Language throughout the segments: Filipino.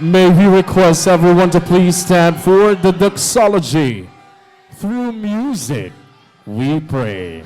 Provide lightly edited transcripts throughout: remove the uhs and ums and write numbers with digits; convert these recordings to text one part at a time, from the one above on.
May we request everyone to please stand for the doxology. Through music, we pray.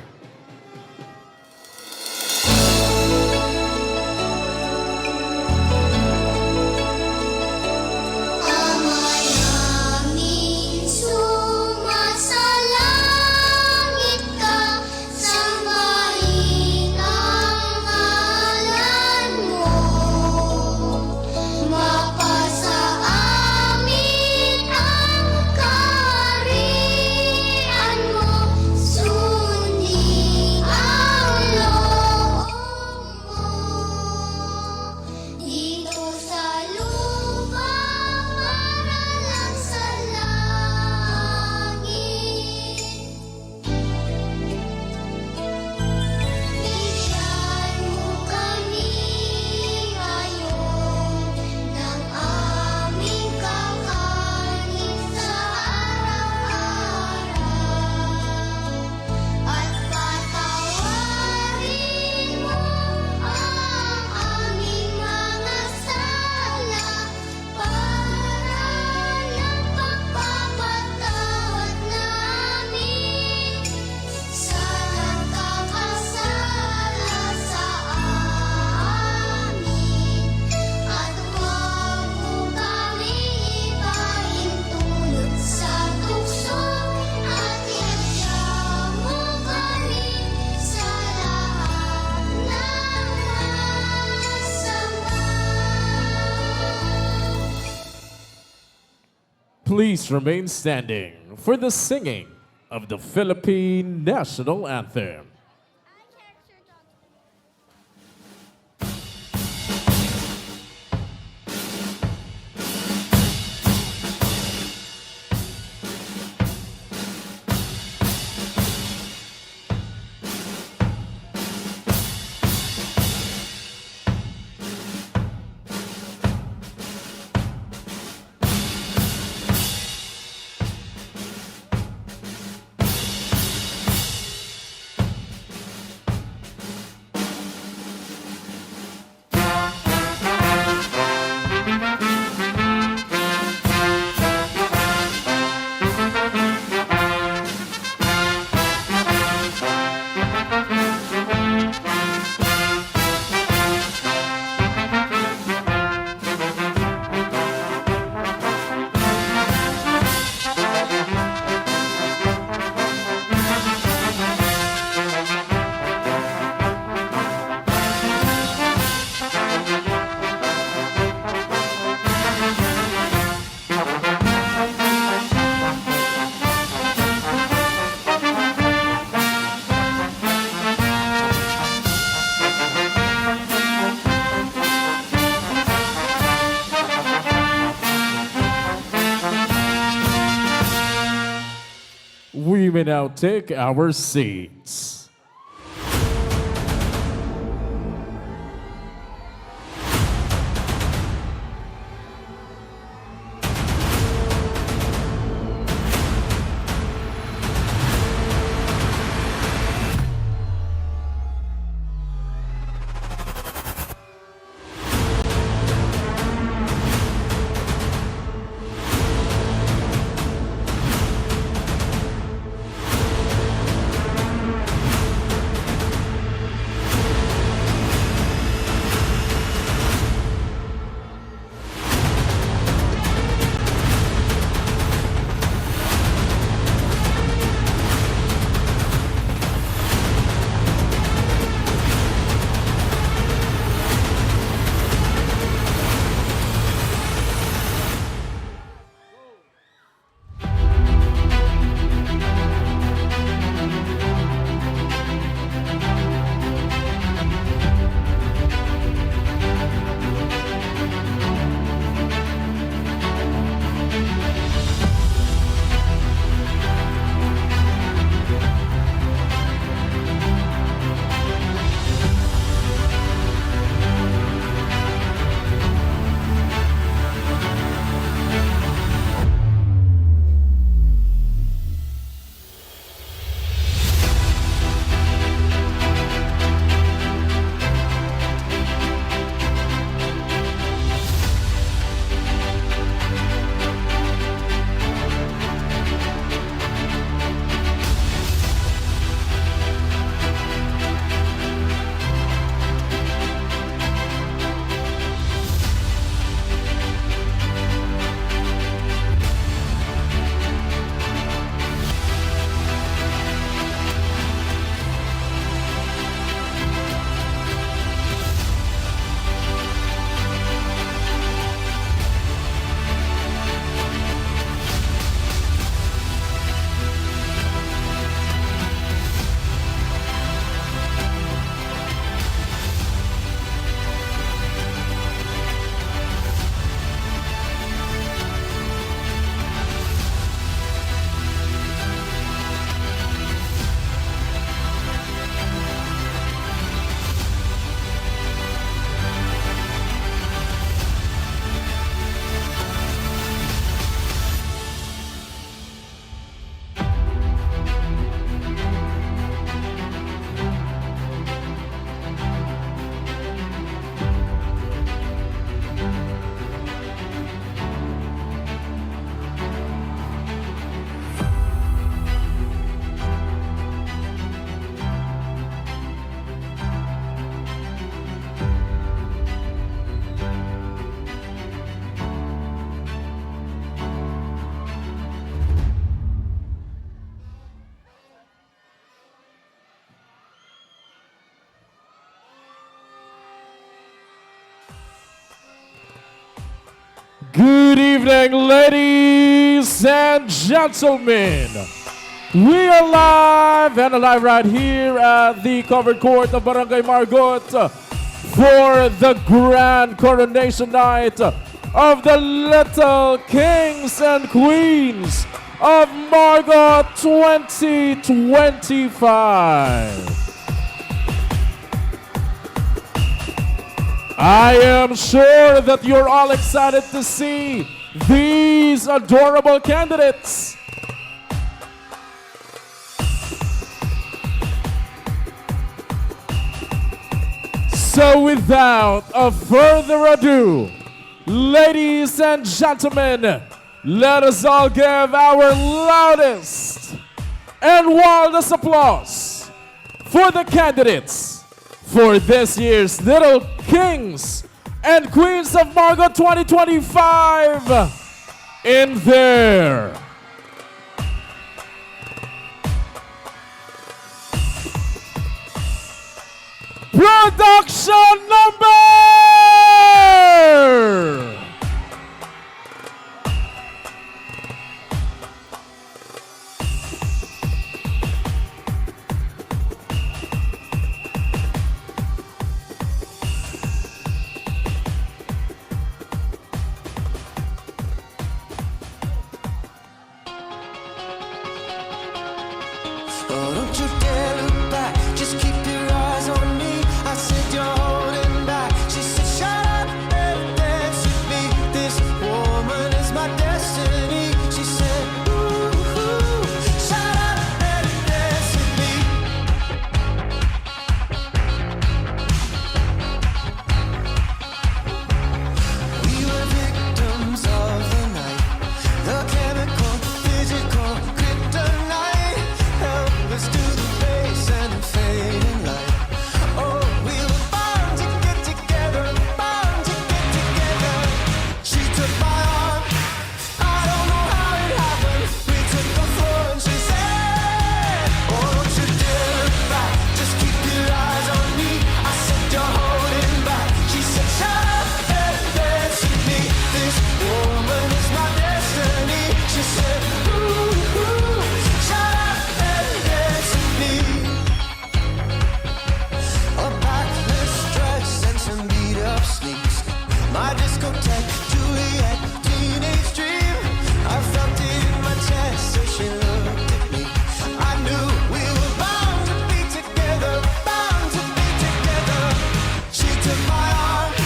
Please remain standing for the singing of the Philippine National Anthem. We may now take our seats. Good evening, ladies and gentlemen. We are live and alive right here at the covered court of Barangay Margot for the grand coronation night of the Little Kings and Queens of Margot 2025. I am sure that you're all excited to see these adorable candidates. So without a further ado, ladies and gentlemen, let us all give our loudest and wildest applause for the candidates for this year's Little Kings and Queens of Margot 2025 in their production number. Oh, don't you dare look back, just keep your eyes on me. I said you're holding back. She said shut up and dance with me. This woman is my destiny. She said ooh, shut up and dance with me. We were victims of the night, the chemical, physical kryptonite. Helpless to the face and the fading light. Oh, we were bound to get together, bound to get together. She took my arm, I don't know how it happened. We took the floor and she said, oh, don't you dare look back, just keep your eyes on me. I said you're holding back. She said shut up and dance with me. This woman is my destiny. She said ooh, shut up and dance with me. A backless dress and some beat up sneaks. My discotheque, Juliet, teenage dream. I felt it in my chest as she looked at me. I knew we were bound to be together, bound to be together. She took my arm,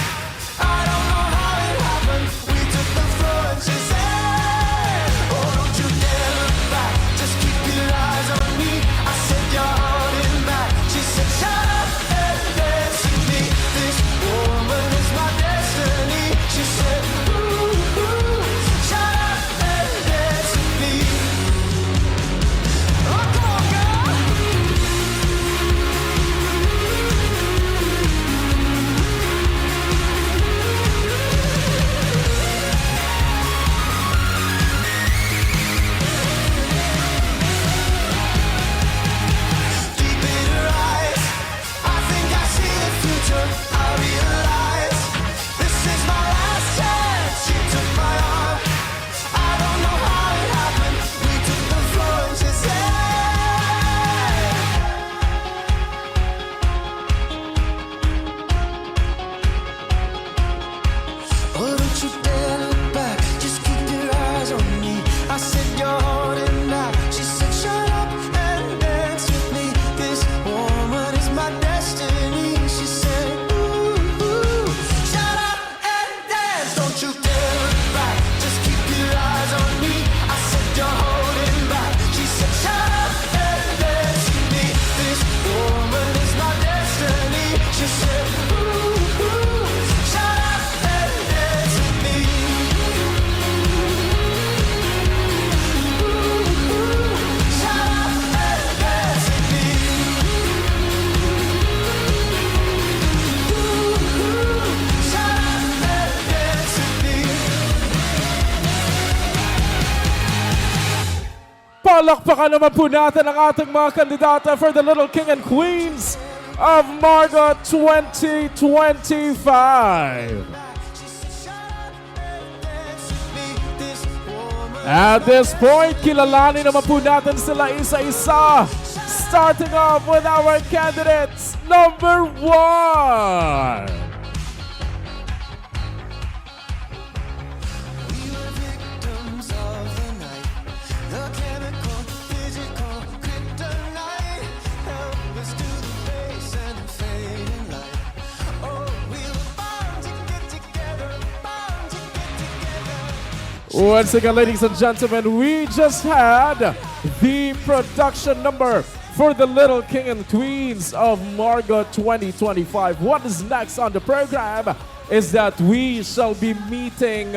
I don't know how it happened. We took the floor and she said, oh, don't you dare look back, just keep your eyes on me. I said you're holding back. She said shut up and dance with me. This woman is my destiny. She said ooh, shut up and dance with me. Oh, come on, girl. Deep in her eyes, I think I see the future. I realize this is my last chance. She took my arm, I don't know how it happened. We took the floor and she said, oh, don't you dare look back, just keep your eyes on me. I said you're holding back. She said shut up and dance with me. This woman is my destiny. She said ooh, shut up and dance. Don't you dare look back, just keep your eyes on me. I said you're holding back. She said shut up and dance with me. This woman is my destiny. She said ooh, shut up and dance with me. Shut up and dance with me. Shut up and dance with me. Palakpakan naman po natin ang ating mga kandidata for the Little King and Queens of Margot 2025. She said shut up and dance with me. At this point, kilalanin naman po natin sila isa-isa. Starting off with our candidates, number 1. We were victims of the night. The chemical, physical, kryptonite. Help us to the face and the fading light. Oh, we were bound to get together, bound to get together. Once again, ladies and gentlemen, we just had the production number for the Little King and Queens of Margot 2025. What is next on the program is that we shall be meeting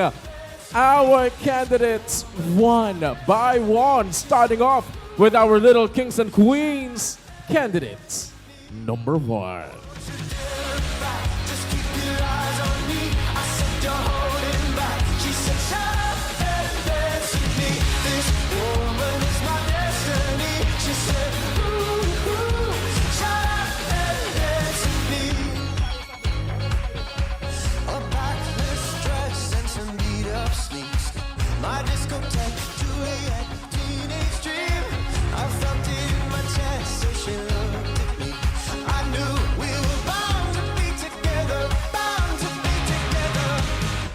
our candidates one by one, starting off with our Little Kings and Queens candidates. Number 1. Just keep your eyes on me. I said you're holding back. She said, shut up and dance with me. This woman is my destiny. She said, ooh, ooh, shut up and dance with me. A backless dress and some beat up sneaks. My discotheque, Juliet, teenage dream. I felt it in my chest as she looked at me. I knew we were bound to be together, bound to be together.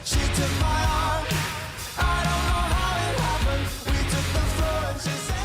She took my arm, I don't know how it happened. We took the floor and she said,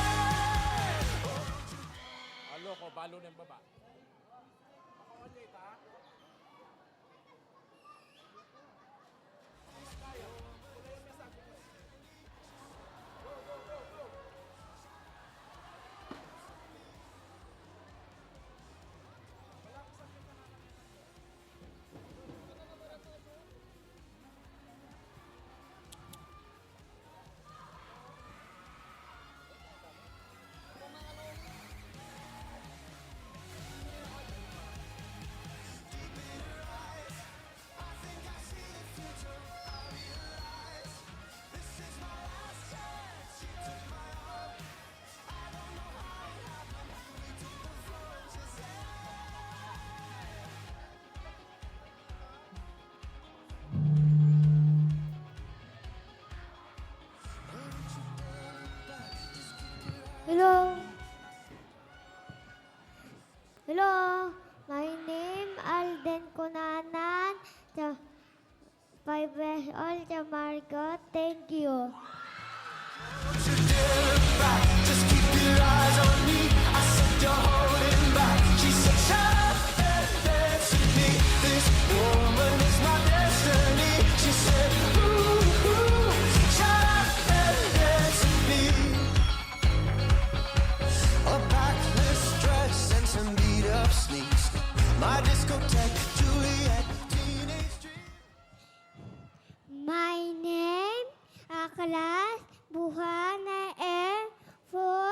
Hello. Hello. My name Alden Kunanan. 5 years old, Margot. Thank you. don't you dare look back. Just keep your eyes on me. I said you're holding back. She said, shut up and dance with me. This woman is my destiny. She said, ooh, ooh, shut up and dance with me. A backless dress and some beat up sneaks. My discotheque, Juliet, teenage dream. My name, Aklas Buhana and for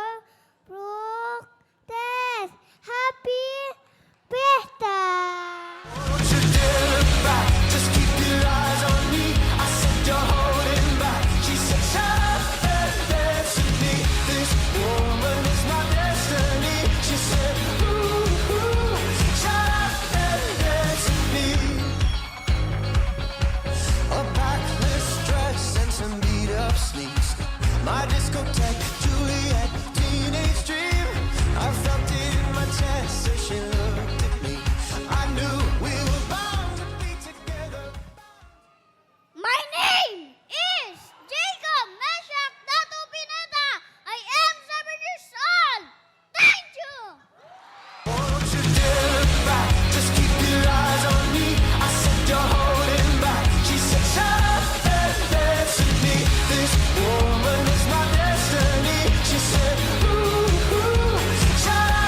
protest. Happy Pesta! Don't you dare look back. Just keep your eyes on me. I said you're holding back. She said, shut up and dance with me. This woman is my destiny. She said, ooh, ooh, shut up and dance with me. A backless dress and some beat up sneaks. My discotheque, Juliet, teenage dream. I felt it in my chest as she looked at me. I knew we were bound to be together. My name is Jacob Meshach Dato Pineda. I am 7 years old. Thank you. Don't you dare look back. Just keep your eyes on me. I said you're holding back. She said, shut up and dance with me. This woman is my destiny. She said, ooh, ooh, shut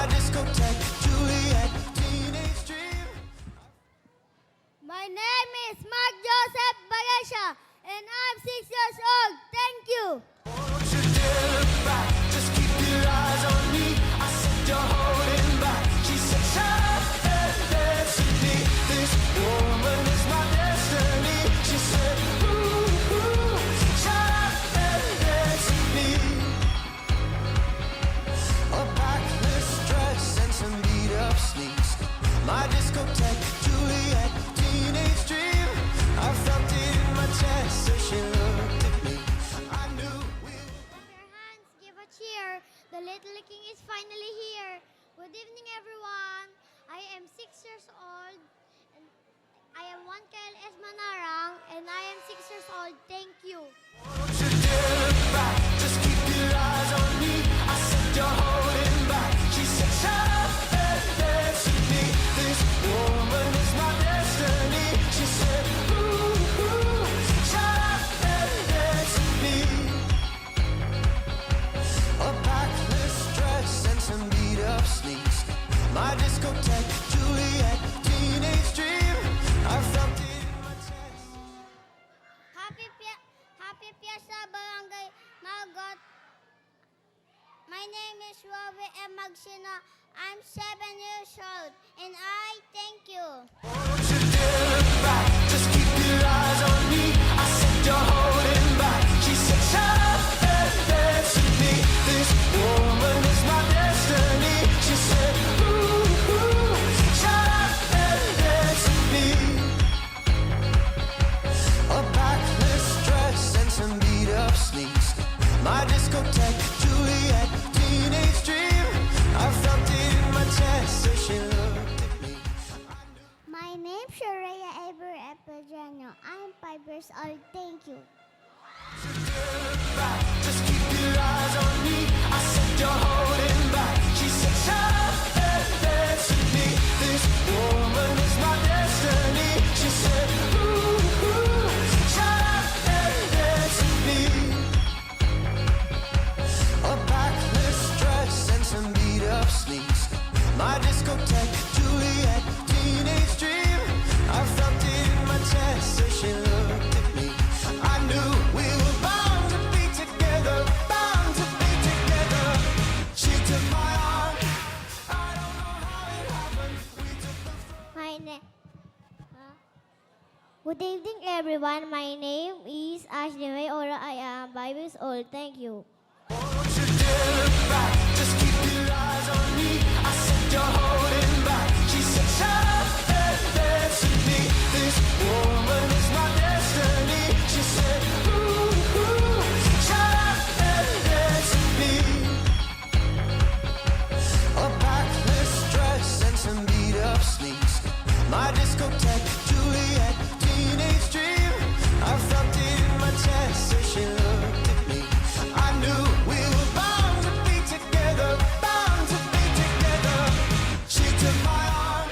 My discotheque, Juliet, teenage dream. My name is Mark Joseph Bagasha, and I'm 6 years old. Thank you. Don't you dare look back, just keep your eyes on me. I said you're holding back. She said, shut up and dance with me. This woman is my destiny. She said, ooh, ooh, shut up and dance with me. A backless dress and some beat up sneaks. My discotheque, Juliet, teenage dream. I felt it in my chest as she looked at me. I knew we were. Clap your hands, give a cheer. The Little King is finally here. Good evening, everyone. I am 6 years old. And I am Juan Kael S. Manarang, and I am 6 years old. Thank you. Don't you dare look back, just keep your eyes on me. I said you're holding back. She said, shut up and dance with me. This woman is my destiny. She said, ooh, ooh, shut up and dance with me. A backless dress and some beat up sneaks. My discotheque, Juliet, teenage dream. I felt it in my chest. Happy Fiesta Barangay Margot. My name is Robbie M. Magsina. I'm 7 years old, and I thank you. Don't you dare look back, just keep your eyes on me. I said you're holding back. She said, shut up and dance with me. This woman is my destiny. She said, ooh, ooh, shut up and dance with me. A backless dress and some beat up sneaks. My discotheque, Juliet, teenage dream. I felt it in my chest as she looked at me. My name's Sharia Eber Epigeno. I'm 5 years old. Thank you. Back, just keep your eyes on me. I said you're holding back. She said, shut up and dance with me. This woman is my destiny. She said, ooh, ooh, shut up and dance with me. A backless dress and some beat up sneaks. My discotheque, Juliet, teenage dream. I felt it in my chest as she looked at me. I knew we were bound to be together, bound to be together. She took my arm. I don't know how it happened. We took the My name. Good evening, everyone. My name is Ashley May Ora. I am 5 years old. Thank you. Don't you dare look back, just keep your eyes on me. I said you're holding back. She said, shut up and dance with me. This woman is my destiny. She said, ooh, ooh, shut up and dance with me. A backless dress and some beat up sneaks. My discotheque, Juliet, teenage dream. I felt it in my chest as she looked at me. I knew we were bound to be together, bound to be together. She took my arm.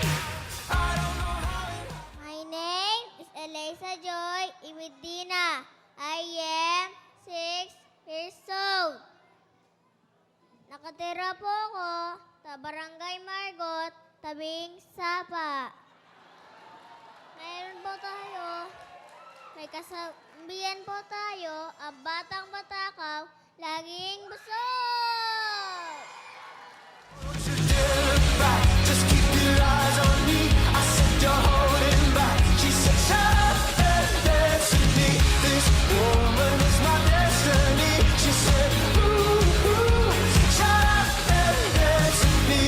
I don't know how it happened. My name is Elisa Joy Imedina. I am 6 years old. Nakatira po ako sa Barangay Margot, tabing Sapa. Mayroon po tayo, may kasabihan po tayo, ang batang matakaw, laging busog! Don't you dare look back, just keep your eyes on me. I said you're holding back. She said, shut up and dance with me. This woman is my destiny. She said, ooh, ooh, shut up and dance with me.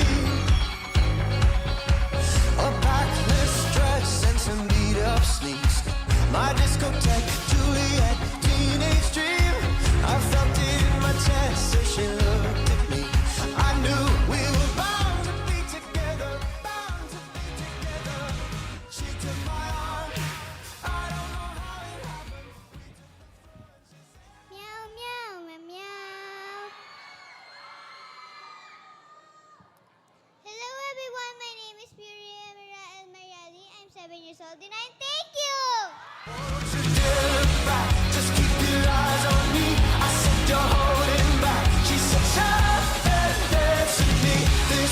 A backless dress and some beat up sneaks. My discotheque, Juliet, teenage dream. I felt it in my chest as she looked at me. I knew we were bound to be together, bound to be together. She took my arm. I don't know how it happened. Meow, meow, meow, meow. Hello everyone, my name is Puri Emira El Mayali. I'm 7 years old and I thank you! Don't you dare look back, just keep your eyes on me. I said you're holding back. She said, shut up and dance with me. This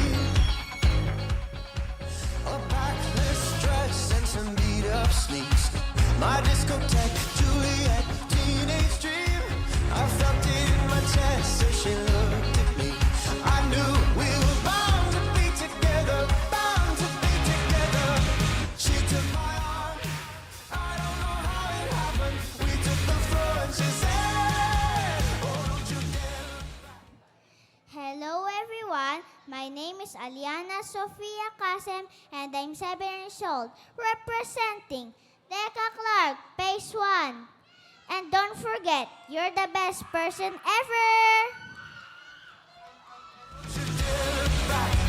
A backless dress and some beat up sneaks. My discotheque Juliet teenage dream. I felt it in my chest as she looked at me. I knew we were bound to be together, bound to be together. She took my arm. I don't know how it happened. We took the floor and she said, "Oh, don't you dare." Hello everyone, my name is Aliana Sofia Kasem and I'm 7 years old, representing Deca Clark, Phase 1. And don't forget, you're the best person ever!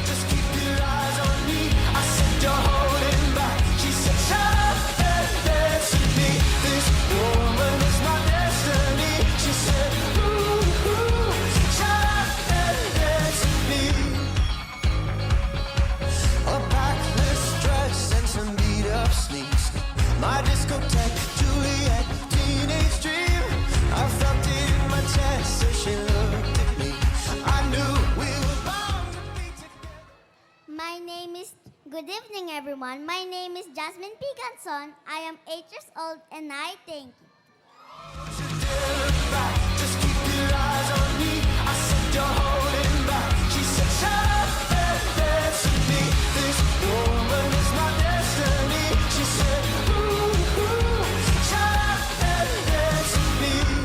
Just keep your eyes on me. I said you're holding back. She said, "Shut up and dance with me. This woman is my destiny." She said, "Ooh, ooh, shut up and dance with me." Good evening, everyone. My name is Jasmine Picanson. I am 8 years old and I thank you. Just keep your eyes on me. I said you're holding back. She said, shut up and dance with me. This woman is my destiny. She said, ooh, ooh, shut up and dance with me.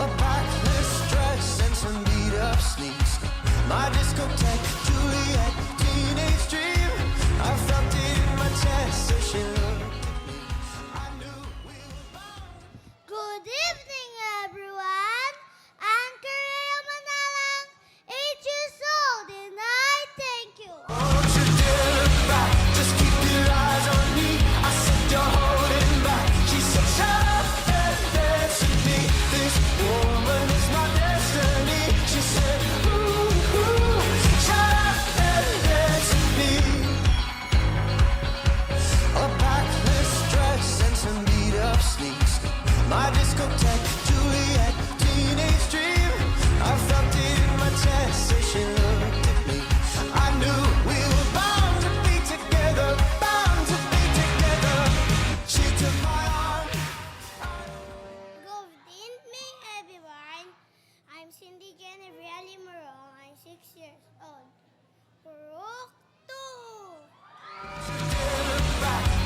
A backless dress and some beat up sneaks. My discotheque, Juliet, teenage dream. I felt it in my chest as she looked at me. I knew we were bound. Good evening, everyone. I'm Korea Manalang, 8 years old, and I thank you. Don't you dare look back, just keep your eyes on me. I said you're holding back. She said, shut up and dance with me. This woman is my destiny. She said, ooh, ooh, shut up and dance with me. A backless dress and some beat up sneaks. My discotheque, Juliet, teenage dream. I felt it in my chest as she looked at me. I knew we were bound to be together, bound to be together. She took my arm. Good evening, everyone. I'm Cindy Genevieve Limarong. I'm 6 years old. Rook 2.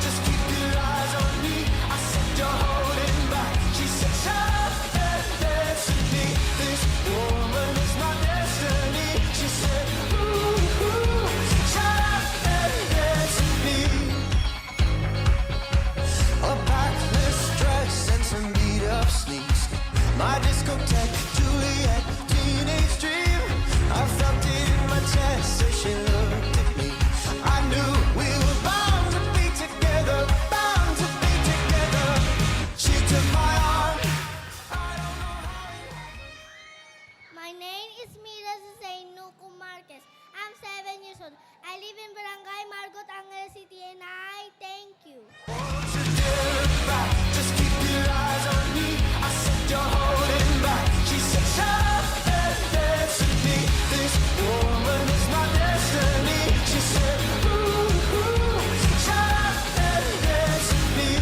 Just keep your eyes on me. I said you're holding back. She said, shut up and dance with me. This woman is my destiny. She said, ooh, ooh, shut up and dance with me. A backless dress and some beat up sneaks. My discotheque, Juliet, teenage dream. I felt it in my chest as she looked at me. I knew we were bound to be together, bound to be together. She took my arm. My name is Mila Zainuku Marquez. I'm 7 years old. I live in Barangay Margot, Angeles City, and I thank you. Don't you dare look back, just keep your eyes on me. I said you're holding back. She said, shut up and dance with me. This woman is my destiny. She said, ooh, ooh, shut up and dance with me.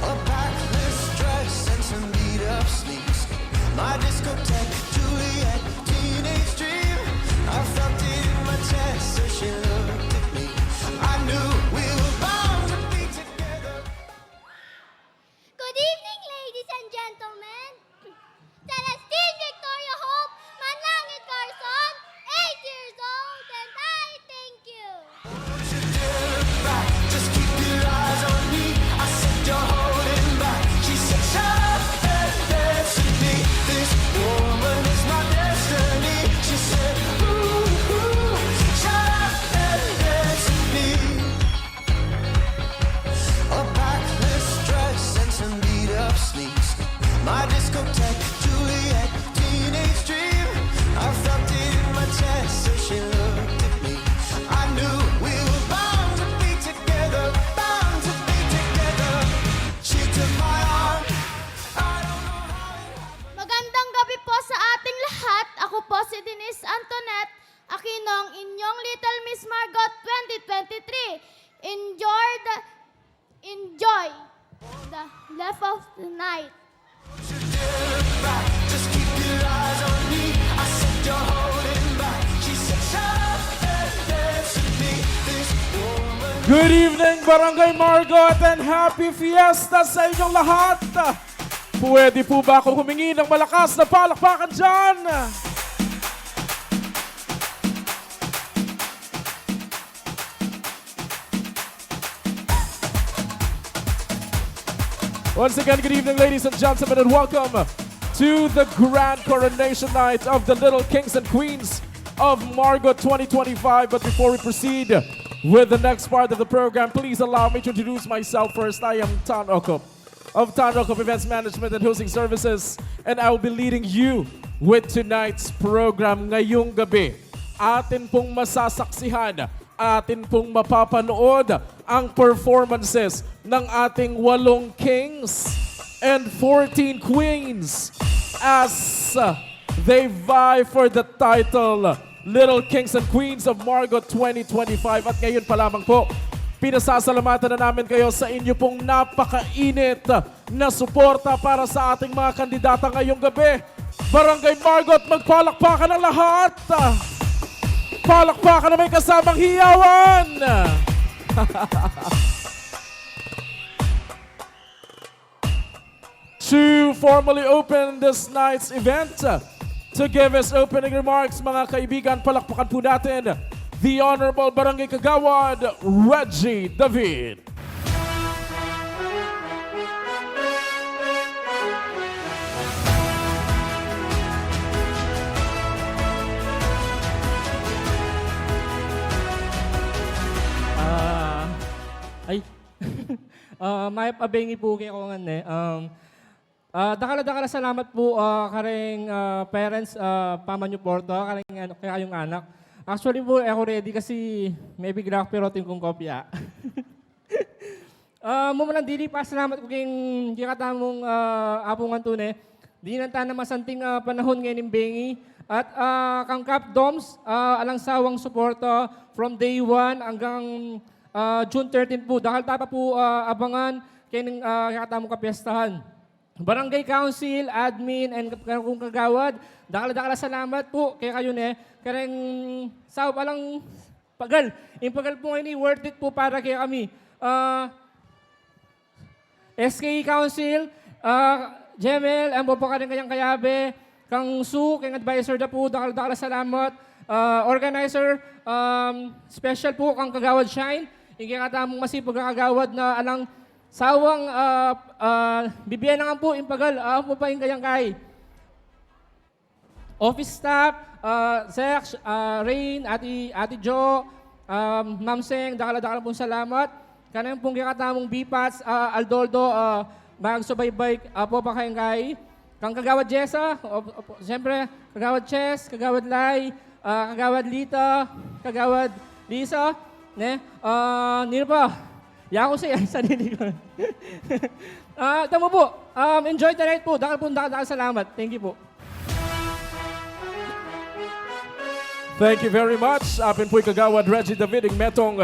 A backless dress and some beat up sneaks. My discotheque, Juliet, teenage dream. I felt it in my chest as she looked at me. I knew we were bound to be together. Good evening, ladies and gentlemen. Celestine Victoria Hope Manangit Carson, 8 years old, and I thank you. Don't you dare look back, just keep your eyes on me. I said you're holding back. She said, shut up and dance with me. This woman is my destiny. She said, ooh, ooh, shut up and dance with me. A backless dress and some beat up sneaks. My discotheque, Juliet, teenage dream. I felt it in my chest as she looked at me. I knew we were bound to be together, bound to be together. She took my arm. I don't know how it happened. Magandang gabi po sa ating lahat. Ako po si Denise Antoinette Aquino, inyong Little Miss Margot 2023. Enjoy the left of the night. Don't you dare look back, just keep your eyes on me. I said you're holding back. She said, shut up and dance with me. This woman. Good evening, Barangay Margot, and happy fiesta sa inyong lahat! Pwede po ba akong humingi ng malakas na palakpakan dyan? Once again, good evening, ladies and gentlemen, and welcome to the grand coronation night of the Little Kings and Queens of Margot 2025. But before we proceed with the next part of the program, please allow me to introduce myself first. I am Tan Okop of Tan Okop Events Management and Hosting Services, and I will be leading you with tonight's program ngayong gabi. Atin pong masasaksihan, atin pong mapapanood ang performances ng ating 8 kings and 14 queens as they vie for the title Little Kings and Queens of Margot 2025. At ngayon pa lamang po, pinasasalamatan na namin kayo sa inyo pong napakainit na suporta para sa ating mga kandidata ngayong gabi. Barangay Margot, magpalakpakan ang lahat! Palakpakan na may kasamang hiyawan! To formally open this night's event, to give his opening remarks, mga kaibigan, palakpakan po natin the Honorable Barangay Kagawad, Reggie David. May pabengi po kayo ko nga dakala salamat po karing parents paman niyo porto karing kaya yung anak. Actually po ako ready kasi may bigla pero ting kong kopya. Mumulang dili pa salamat ko king katamong apungan tune. Di nanta na masanting panahon ngayon bengi at kang Cap Doms alang sawang suporta from day 1 hanggang June 13 po. Dahil tapa po abangan kaning katamong kapiestahan. Barangay Council, Admin, and kung kagawad, dakala salamat po kay kayo kareng sao palang pagal. Yung pagal po ngayon, worth it po para kay kami. SK Council, Jemel, ang po ka rin kanyang kayabe, kang Su, kang advisor na po, dakala salamat. Organizer, special po kang kagawad Shine, yung katamong masipag kagawad na alang sawang bibigyan na nga po impagal, po pa yung kayang kay. Office staff, Sex, Rain, Ate Jo, Ma'am Seng, dakala pong salamat. Kanang pong kakatamong Bipats, Aldoldo, magsubaybay, po pa kayang kay. Kang kagawad Jessa, siyempre, kagawad Chess, kagawad Lai, kagawad Lita, kagawad Lisa, nilo pa. Yako siya sa sarili ko. Tama po. Enjoy the night po. Dakal salamat. Thank you po. Thank you very much. Apin po'y kagawad Reggie David, metong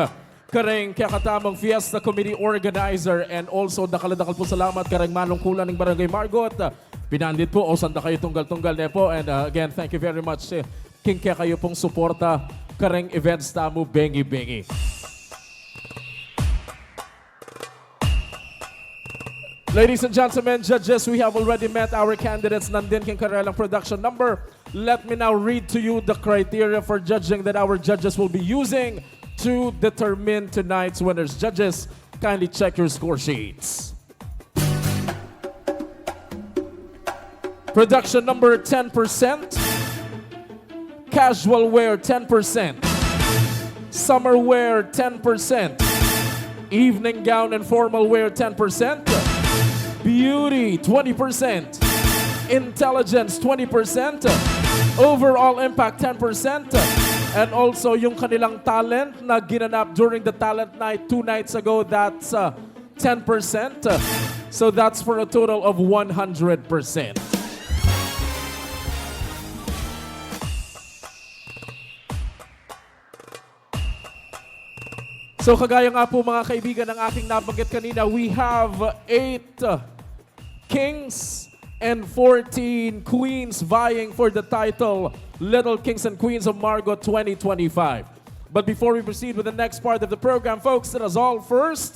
kareng kakatamang Fiesta Committee Organizer, and also dakal po salamat kareng manungkulan ng Barangay Margot. Pinandit po, o sanda kayo tunggal-tunggal na po. And again, thank you very much. King kaya kayo pong suporta kareng events tamu bengi-bengi. Ladies and gentlemen, judges, we have already met our candidates. Nandin king karelang production number. Let me now read to you the criteria for judging that our judges will be using to determine tonight's winners. Judges, kindly check your score sheets. Production number 10%. Casual wear 10%. Summer wear 10%. Evening gown and formal wear 10%. Beauty, 20%. Intelligence, 20%. Overall impact, 10%. And also, yung kanilang talent na ginanap during the talent night 2 nights ago, that's 10%. So that's for a total of 100%. So kagaya nga po mga kaibigan ng aking nabanggit kanina, we have 8 Kings and 14 Queens vying for the title Little Kings and Queens of Margot 2025. But before we proceed with the next part of the program, folks, let us all first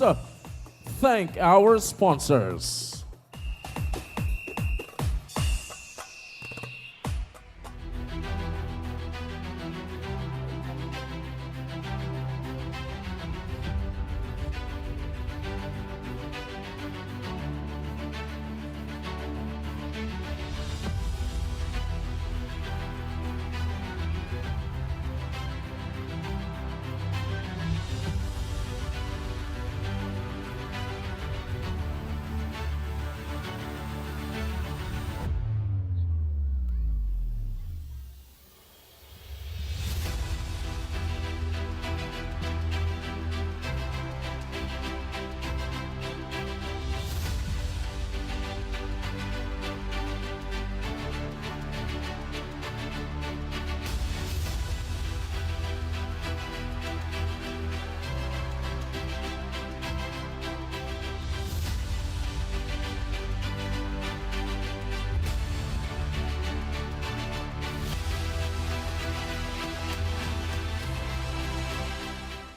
thank our sponsors.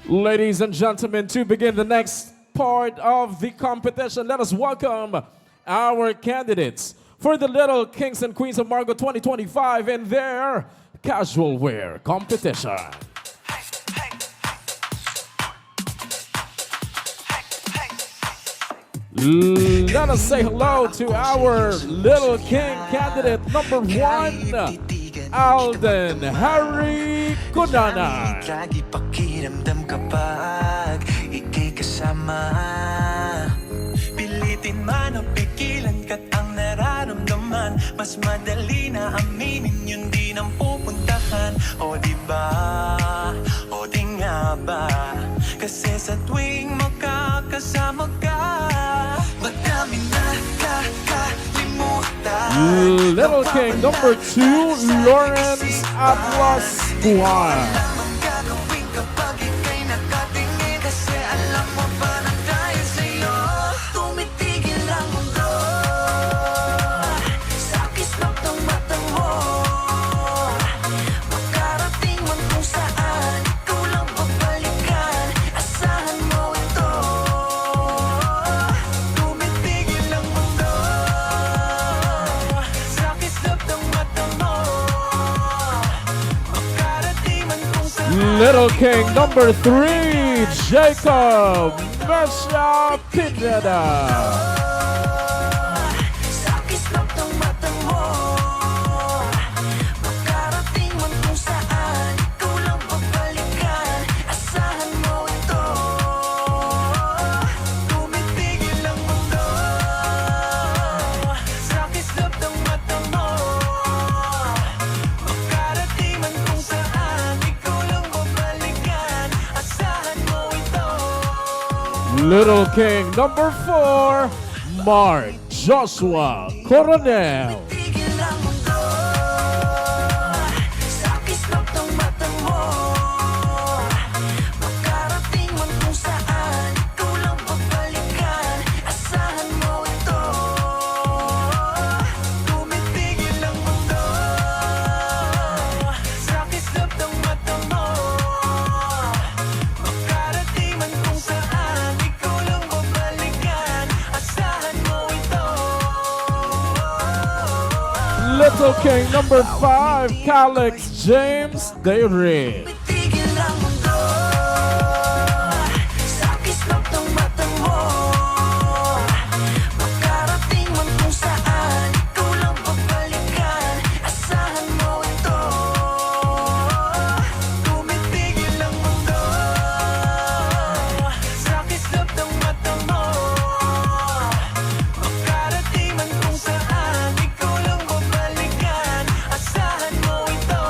Ladies and gentlemen, to begin the next part of the competition, let us welcome our candidates for the Little Kings and Queens of Margot 2025 in their casual wear competition. Let us say hello to our Little King candidate number 1, Alden Harry Kunana. Lagi pakiramdam kapag ika'y kasama. Pilitin man o pigilan ka't ang nararamdaman, mas madali na aminin yun din ang pupuntahan. O diba, o di nga ba, kasi sa tuwing makakasama ka, madami na kakalimutan. Little King number 2, Lawrence Atlas Buwan. Ang gagawin kapag ika'y nakatingin, kasi alam mo ba na dahil sa'yo tumitigil ang mundo. Sa kislap ng mata mo, makarating man kung saan, ikaw lang babalikan, asahan mo ito. Tumitigil ang mundo. Sa kislap ng mata mo, makarating man kung saan. Little King number 3, Jacob Mesha Pineda. Sa kislap ng mata mo, makarating man kung saan, ikaw lang babalikan, asahan mo ito. Tumitigil ang mundo. Sa kislap ng mata mo, makarating man kung saan, ikaw lang babalikan, asahan mo ito. Little King number 4, Mark Joshua Coronel. Tigil ang mundo. Sa kislap ng mata mo, makarating man kung saan, ikaw lang babalikan, asahan mo ito. Tumitigil ang mundo. Sa kislap ng mata mo, makarating man kung saan, ikaw lang babalikan, asahan mo ito. Little King number 5, Calix James Dayre. Tigil ang mundo. Sa kislap ng mata mo, makarating man kung saan, ikaw lang babalikan, asahan mo ito. Tumitigil ang mundo. Sa kislap ng mata mo, makarating man kung saan, ikaw lang babalikan, asahan mo ito.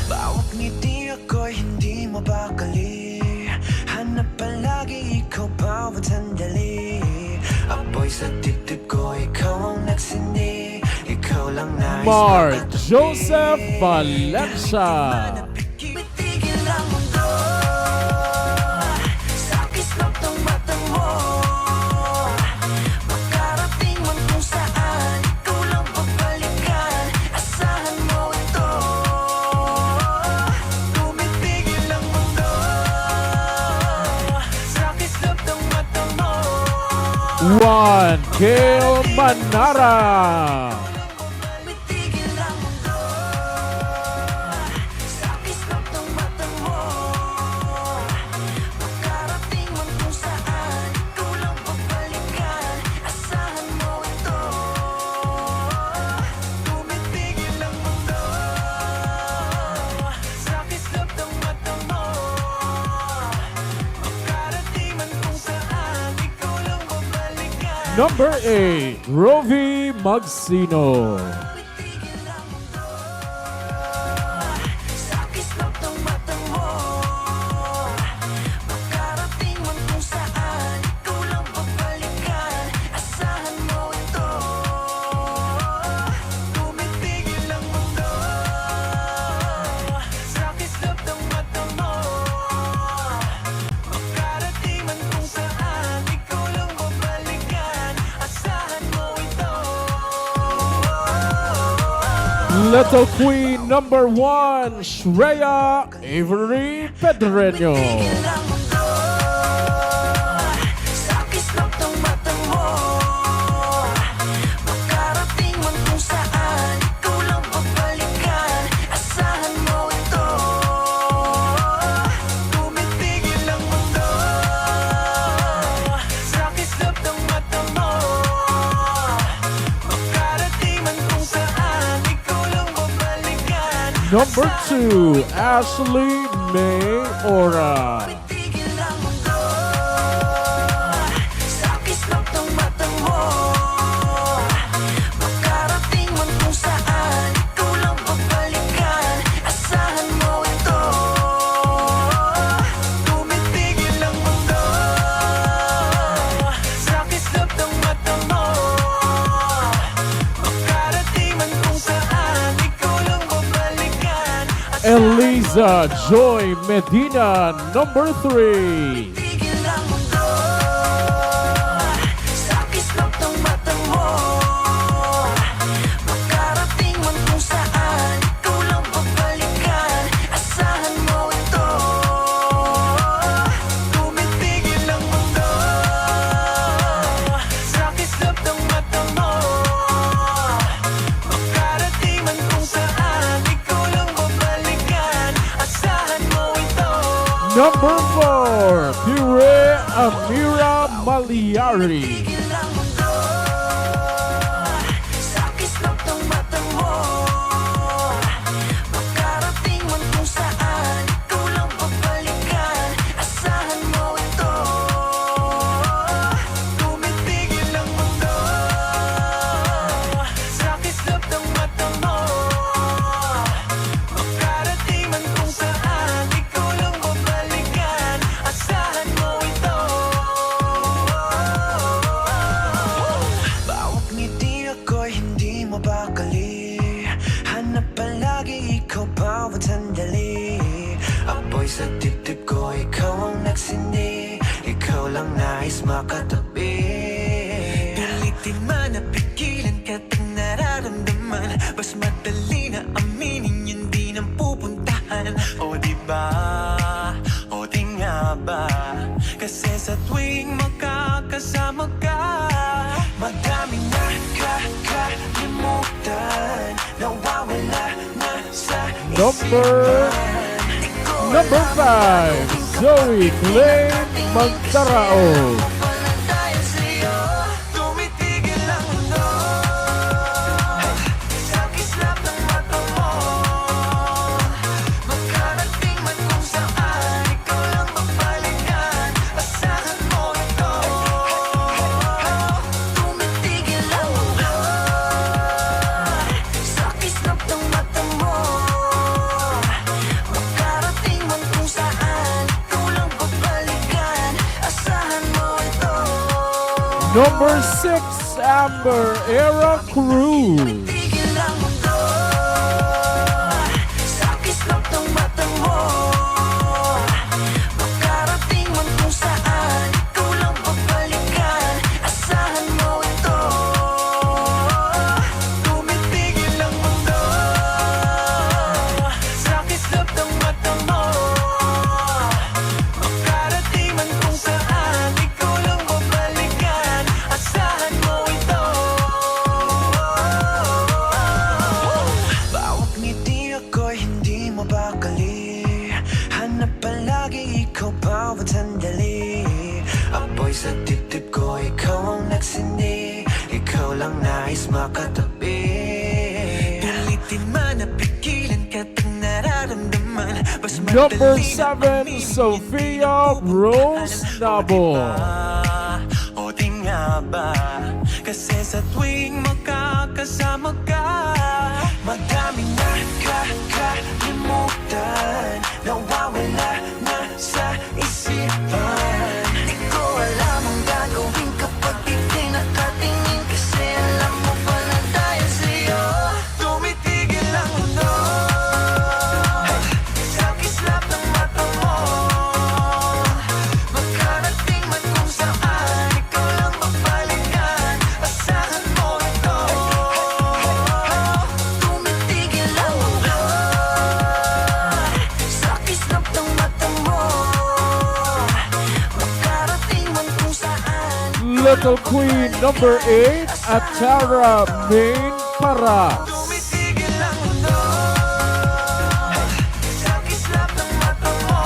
Bawat ngiti ako'y hindi mabakali, hanap palagi ikaw bawat sandali. Apoy sa dibdib ko, ikaw ang nagsindi, ikaw lang nais Mark Joseph Valencia. Tigil ang mundo. Sa kislap ng mata mo, makarating man kung saan, ikaw lang babalikan, asahan mo ito. Tumitigil ang mundo. Sa kislap ng mata mo, 1, Gail Manara. tumitigil ang mundo. Sa kislap ng mata mo, makarating man kung saan, ikaw lang babalikan, asahan mo ito. Tumitigil ang mundo. Sa kislap ng mata mo, makarating man kung saan, ikaw lang babalikan. Number 8, Rovi Magsino. Tigil ang mundo. Sa kislap ng mata mo, makarating man kung saan, ikaw lang babalikan, asahan mo ito. Tumitigil ang mundo. Sa kislap ng mata mo, makarating man kung saan, ikaw lang babalikan, asahan mo ito. Little Queen number 1, Shreya Avery Pedreño. Sa kislap ng mata mo, makarating man kung saan, ikaw lang babalikan. Asahan mo ito, tumitigil ang mundo. Sa kislap ng mata mo, makarating man kung saan, ikaw lang babalikan. Number 2, Ashley May Ora. Tigil ang mundo. Sa kislap ng mata mo, makarating man kung saan, ikaw lang babalikan. Asahan mo ito, tumitigil ang mundo. Sa kislap ng mata mo, makarating man kung saan, ikaw lang babalikan. Eliza Joy Medina number 3. Tigil ang mundo. Sa kislap ng mata mo, makarating man kung saan, ikaw lang babalikan. Asahan mo ito, tumitigil ang mundo. Sa kislap ng mata mo, makarating man kung saan, ikaw lang babalikan. Asahan mo ito. Number 4, Pure Amira Maliari. Tigil ang mundo. Sa kislap ng mata mo, makarating man kung saan, ikaw lang babalikan. Asahan mo ito, tumitigil ang mundo. Sa kislap ng mata mo, makarating man kung saan, ikaw lang babalikan. Asahan mo ito. Bawat ngiti ako'y hindi mabakali. Hanap palagi ikaw bawat sandali. Apoy sa dibdib ko, ikaw ang nagsindi. Ikaw lang nais makatabi. Pilitin man na pigilan katang nararamdaman. Mas madali na aminin yun di nang pupuntahan. O diba? O di nga ba? Kasi sa tuwing makakasama ka, madaming nakakalimutan. Nawawala na sa isipan. Number 5, Zoe Clay Magdarao. Palantayan sa'yo, tumitigil ang mundo. Sa kislap ng mata mo, makarating man kung saan, ikaw lang babalikan. Asahan mo ito, tumitigil ang mundo. Sa kislap ng mata mo, makarating man kung saan, ikaw lang babalikan. Asahan mo ito. Number 6, Amber Era Cruz. Tigil ang mundo. Sa kislap ng mata mo, makarating man kung saan, ikaw lang babalikan. Asahan mo ito, tumitigil ang mundo. Sa kislap ng mata mo, makarating man kung saan, ikaw lang babalikan. Asahan mo ito. Bawat ngiti ako'y hindi mabakali. Hanap palagi ikaw bawat sandali. Apoy sa dibdib ko, ikaw ang nagsindi. Ikaw lang nais makatabi. Pilitin man na pigilan katang nararamdaman. Mas Number madali na 7, aminin Sophia yun, di Rose napupuntahan. Nabo. O di nga ba? Kasi sa tuwing makakasama ka, madaming nakakalimutan. Nawawala na sa isipan. Di ko alam ang gagawin kapag di nakatingin. Kasi alam mo pala tayo sa'yo, tumitigil ang mundo. Sa kislap ng mata mo, makarating man kung saan, ikaw lang babalikan. Asahan mo ito. Little Queen number 8 at Tara Main Paras. Tumitigil ang mundo sa kislap ng mata mo.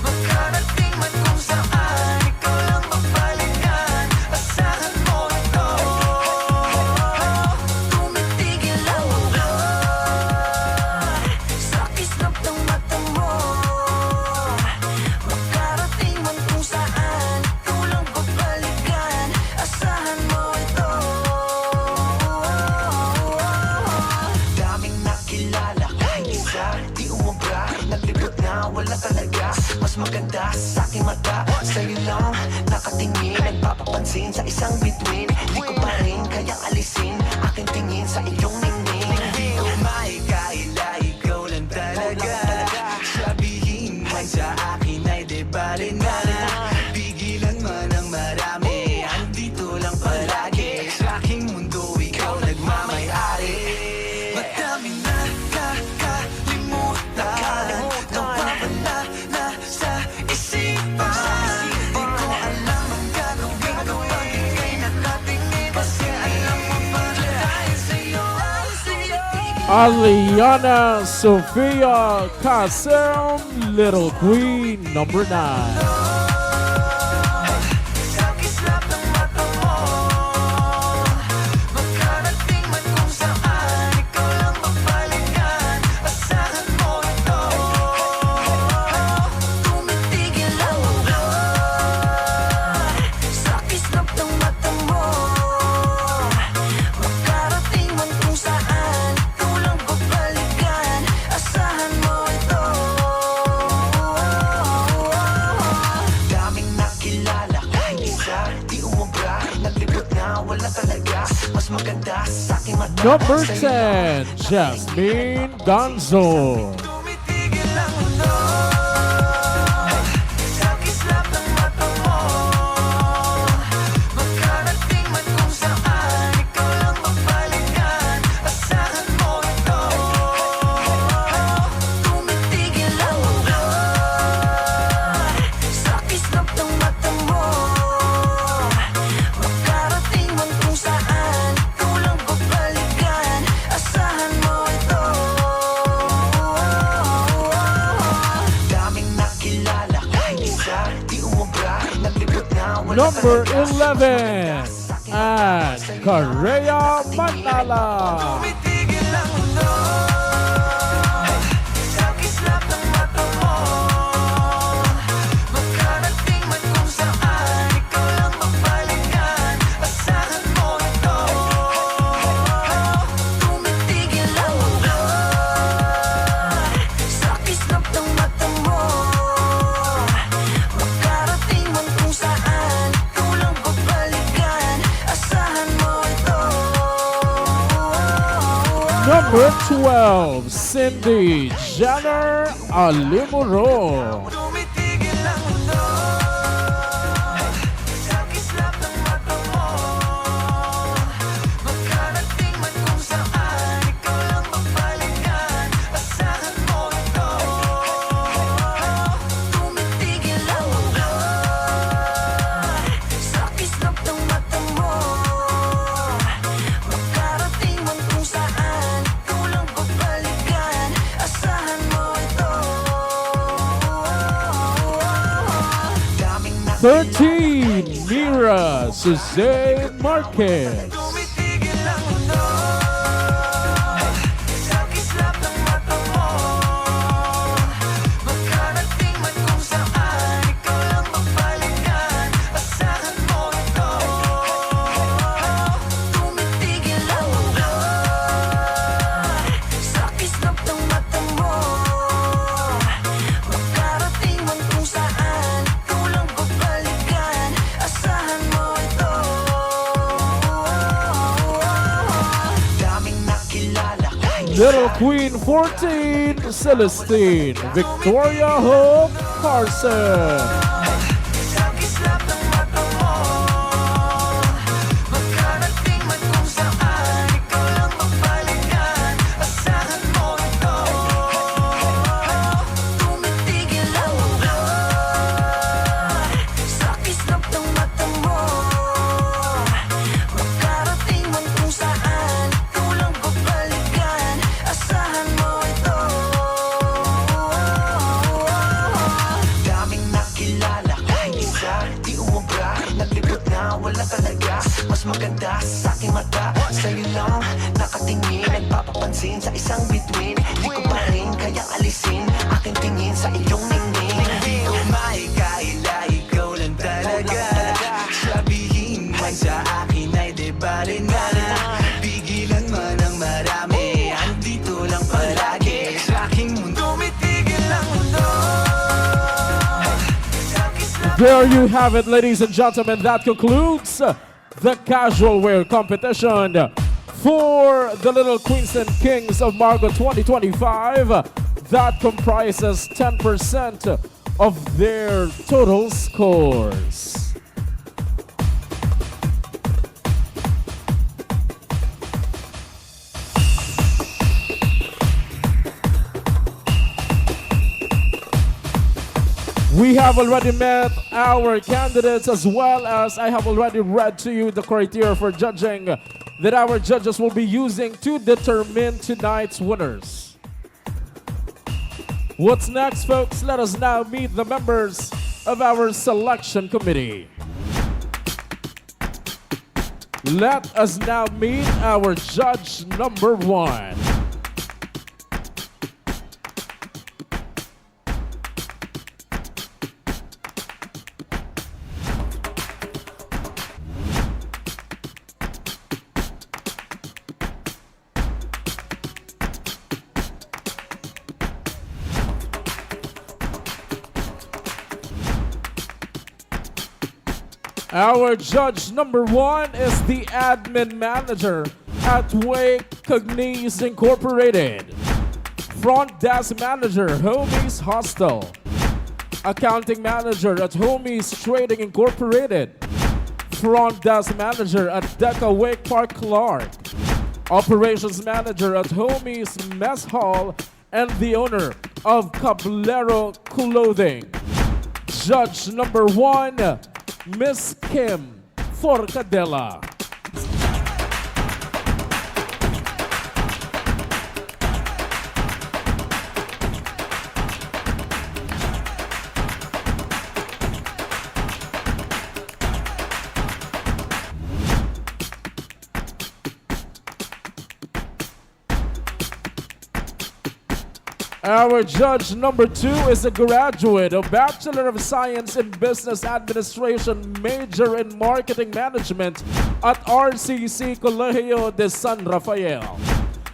Makarating man kung saan, ikaw lang magpalingan. Asahan mo ito. Tumitigil ang mundo sa kislap ng mata mo. Makarating man kung saan, ikaw lang babalikan. Asahan mo ito. Daming nakilala, kahit isa di umubra. Naglibot na, wala talaga. Mas maganda sa aking mata. Sa'yo lang nakatingin, nagpapapansin sa isang bituin. Di ko pa rin kayang alisin aking tingin sa iyong ningning. Di ko maikaila, ikaw lang talaga. Sabihin man sa akin ay di bali na. Pigilan man ang marami, andito lang palagi. Sa aking mundo, ikaw nagmamayari. Madami na kakalimutan, nawawala na sa isipan. Di ko alam ang gagawin kapag ika'y nakatingin. Kasi alam mo ba dahil sa'yo, Aliana Sofia Casem, Little Queen number 9. sa kislap ng mata mo. Makarating man kung saan, ikaw lang magpalingan. Asahan mo ito. Tumitigil ang mundo sa kislap ng mata mo. Makarating man kung saan, ikaw lang babalikan. Asahan mo ito. Daming nakilala, kahit isa di umubra. Naglibot na, wala talaga. Mas maganda sa aking mata. Number 10, Jasmine Gonzo. Tumitigil ang mundo sa kislap ng mata mo. Makarating man kung saan, ikaw lang magpalingan. Asahan mo ito. Tumitigil ang mundo sa kislap ng mata mo. Makarating man kung saan, ikaw lang babalikan. Asahan mo ito. Daming nakilala, kahit isa di umubra. Naglibot na, wala Number talaga. 11 at Korea Manala. Tumitigil ang mundo sa kislap ng mata mo. Makarating man kung saan, ikaw lang magpalingan. Asahan mo ito. Tumitigil ang mundo sa kislap ng mata mo. Makarating man kung saan, ikaw lang babalikan. Asahan mo ito. Number 12, Cindy Jenner Alimuro. Tumitigil ang mundo sa kislap ng mata mo. Makarating man kung saan, ikaw lang magpalingan. Asahan mo ito. Tumitigil ang mundo sa kislap ng mata mo. Makarating man kung saan, ikaw lang babalikan. Asahan mo ito. Daming 13, Mira Suzanne Marquez. tumitigil ang mundo sa kislap ng mata mo. Makarating man kung saan, ikaw lang magpalingan. Asahan mo ito. Tumitigil ang mundo sa kislap ng mata mo. Makarating man kung saan, ikaw lang babalikan. Asahan mo ito. Daming nakilala, kahit Little Queen 14, Celestine Victoria Hope Carson. sa kislap ng mata mo. Makarating man kung saan, ikaw lang magpalingan. Asahan mo ito. Tumitigil ang mundo sa kislap ng mata mata sa'yo lang nakatingin, nagpapapansin sa isang bituin. Di ko pa rin kayang alisin aking tingin sa iyong ningning. Di ko maikaila, ikaw lang talaga. Sabihin man sa akin ay di bale na. Pigilan man ang marami, andito lang palagi. Sa aking mundo may tigil ang mundo. There you have it, ladies and gentlemen. That concludes the casual wear competition for the Little Queens and Kings of Margot 2025. That comprises 10% of their total scores. We have already met our candidates, as well as I have already read to you the criteria for judging that our judges will be using to determine tonight's winners. What's next, folks? Let us now meet the members of our selection committee. Let us now meet our judge number 1. Our judge number 1 is the admin manager at Wake Cognize Incorporated. Front desk manager, Homies Hostel. Accounting manager at Homies Trading Incorporated. Front desk manager at Deca Wake Park Clark. Operations manager at Homies Mess Hall and the owner of Cablero Clothing. Judge number 1, Miss Kim Forcadella. Our judge number 2 is a graduate of Bachelor of Science in Business Administration, major in Marketing Management at RCC Colegio de San Rafael.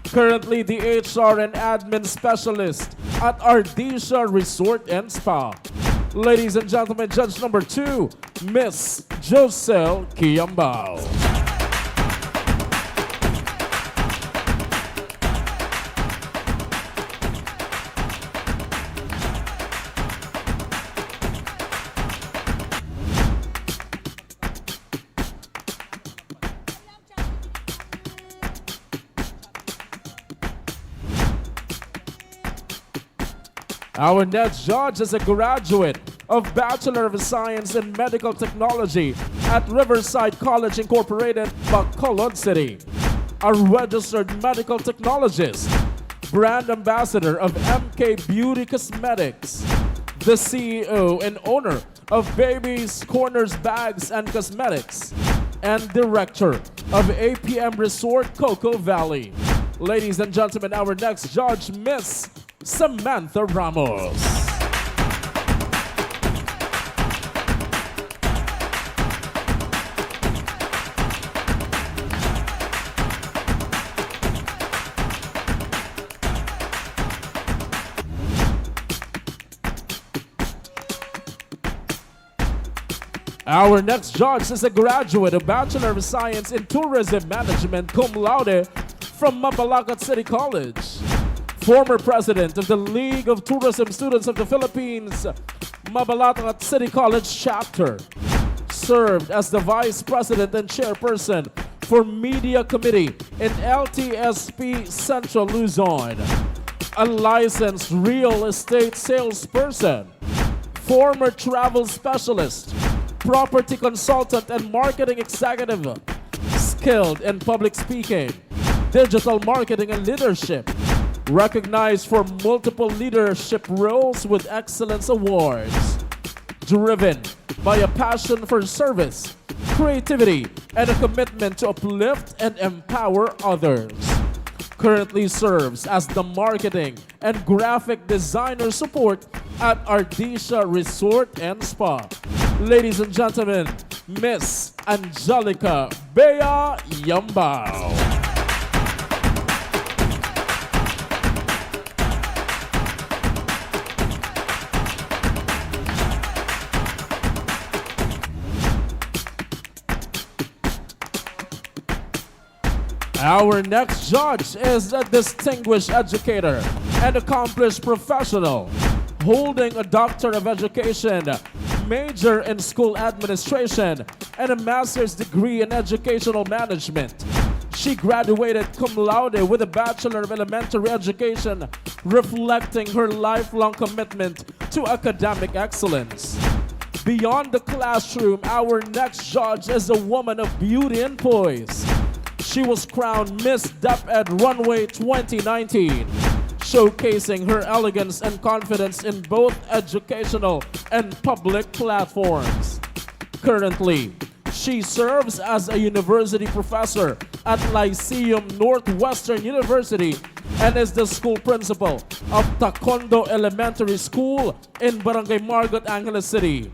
Currently the HR and Admin Specialist at Ardisha Resort and Spa. Ladies and gentlemen, judge number 2, Miss Joselle Kiambao. Our next judge is a graduate of Bachelor of Science in Medical Technology at Riverside College Incorporated, Bacolod City. A registered medical technologist, brand ambassador of MK Beauty Cosmetics, the CEO and owner of Baby's Corners Bags and Cosmetics, and director of APM Resort Coco Valley. Ladies and gentlemen, our next judge, Miss Samantha Ramos. Our next judge is a graduate of Bachelor of Science in Tourism Management, cum laude, from Mabalacat City College. Former president of the League of Tourism Students of the Philippines, Mabalacat City College Chapter. Served as the vice president and chairperson for Media Committee in LTSP Central Luzon. A licensed real estate salesperson. Former travel specialist. Property consultant and marketing executive. Skilled in public speaking, digital marketing and leadership. Recognized for multiple leadership roles with excellence awards. Driven by a passion for service, creativity, and a commitment to uplift and empower others. Currently serves as the marketing and graphic designer support at Ardisha Resort and Spa. Ladies and gentlemen, Miss Angelica Bea Yambao. Our next judge is a distinguished educator and accomplished professional, holding a Doctor of Education, major in school administration, and a master's degree in educational management. She graduated cum laude with a Bachelor of Elementary Education, reflecting her lifelong commitment to academic excellence. Beyond the classroom, our next judge is a woman of beauty and poise. She was crowned Miss DepEd Runway 2019, showcasing her elegance and confidence in both educational and public platforms. Currently, she serves as a university professor at Lyceum Northwestern University and is the school principal of Taekwondo Elementary School in Barangay Margot, Angeles City.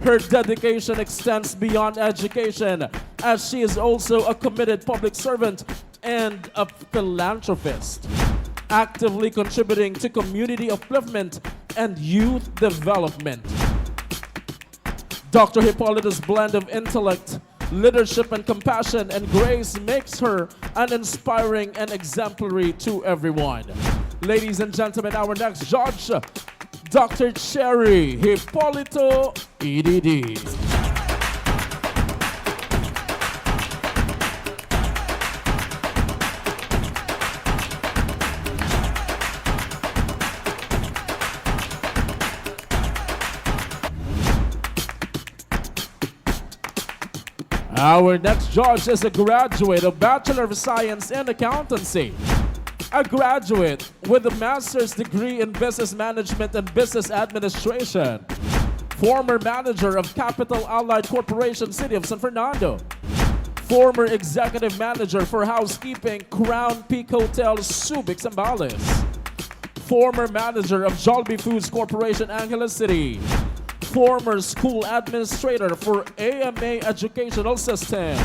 Her dedication extends beyond education, as she is also a committed public servant and a philanthropist, actively contributing to community upliftment and youth development. Dr. Hippolyta's blend of intellect, leadership, and compassion and grace makes her an inspiring and exemplary to everyone. Ladies and gentlemen, our next judge, Dr. Cherry Hippolyto, EDD. Our next judge is a graduate of Bachelor of Science in Accountancy, a graduate with a master's degree in Business Management and Business Administration, former manager of Capital Allied Corporation, City of San Fernando, former executive manager for housekeeping, Crown Peak Hotel, Subic, Zambales, former manager of Jollibee Foods Corporation, Angeles City, former school administrator for AMA Educational System,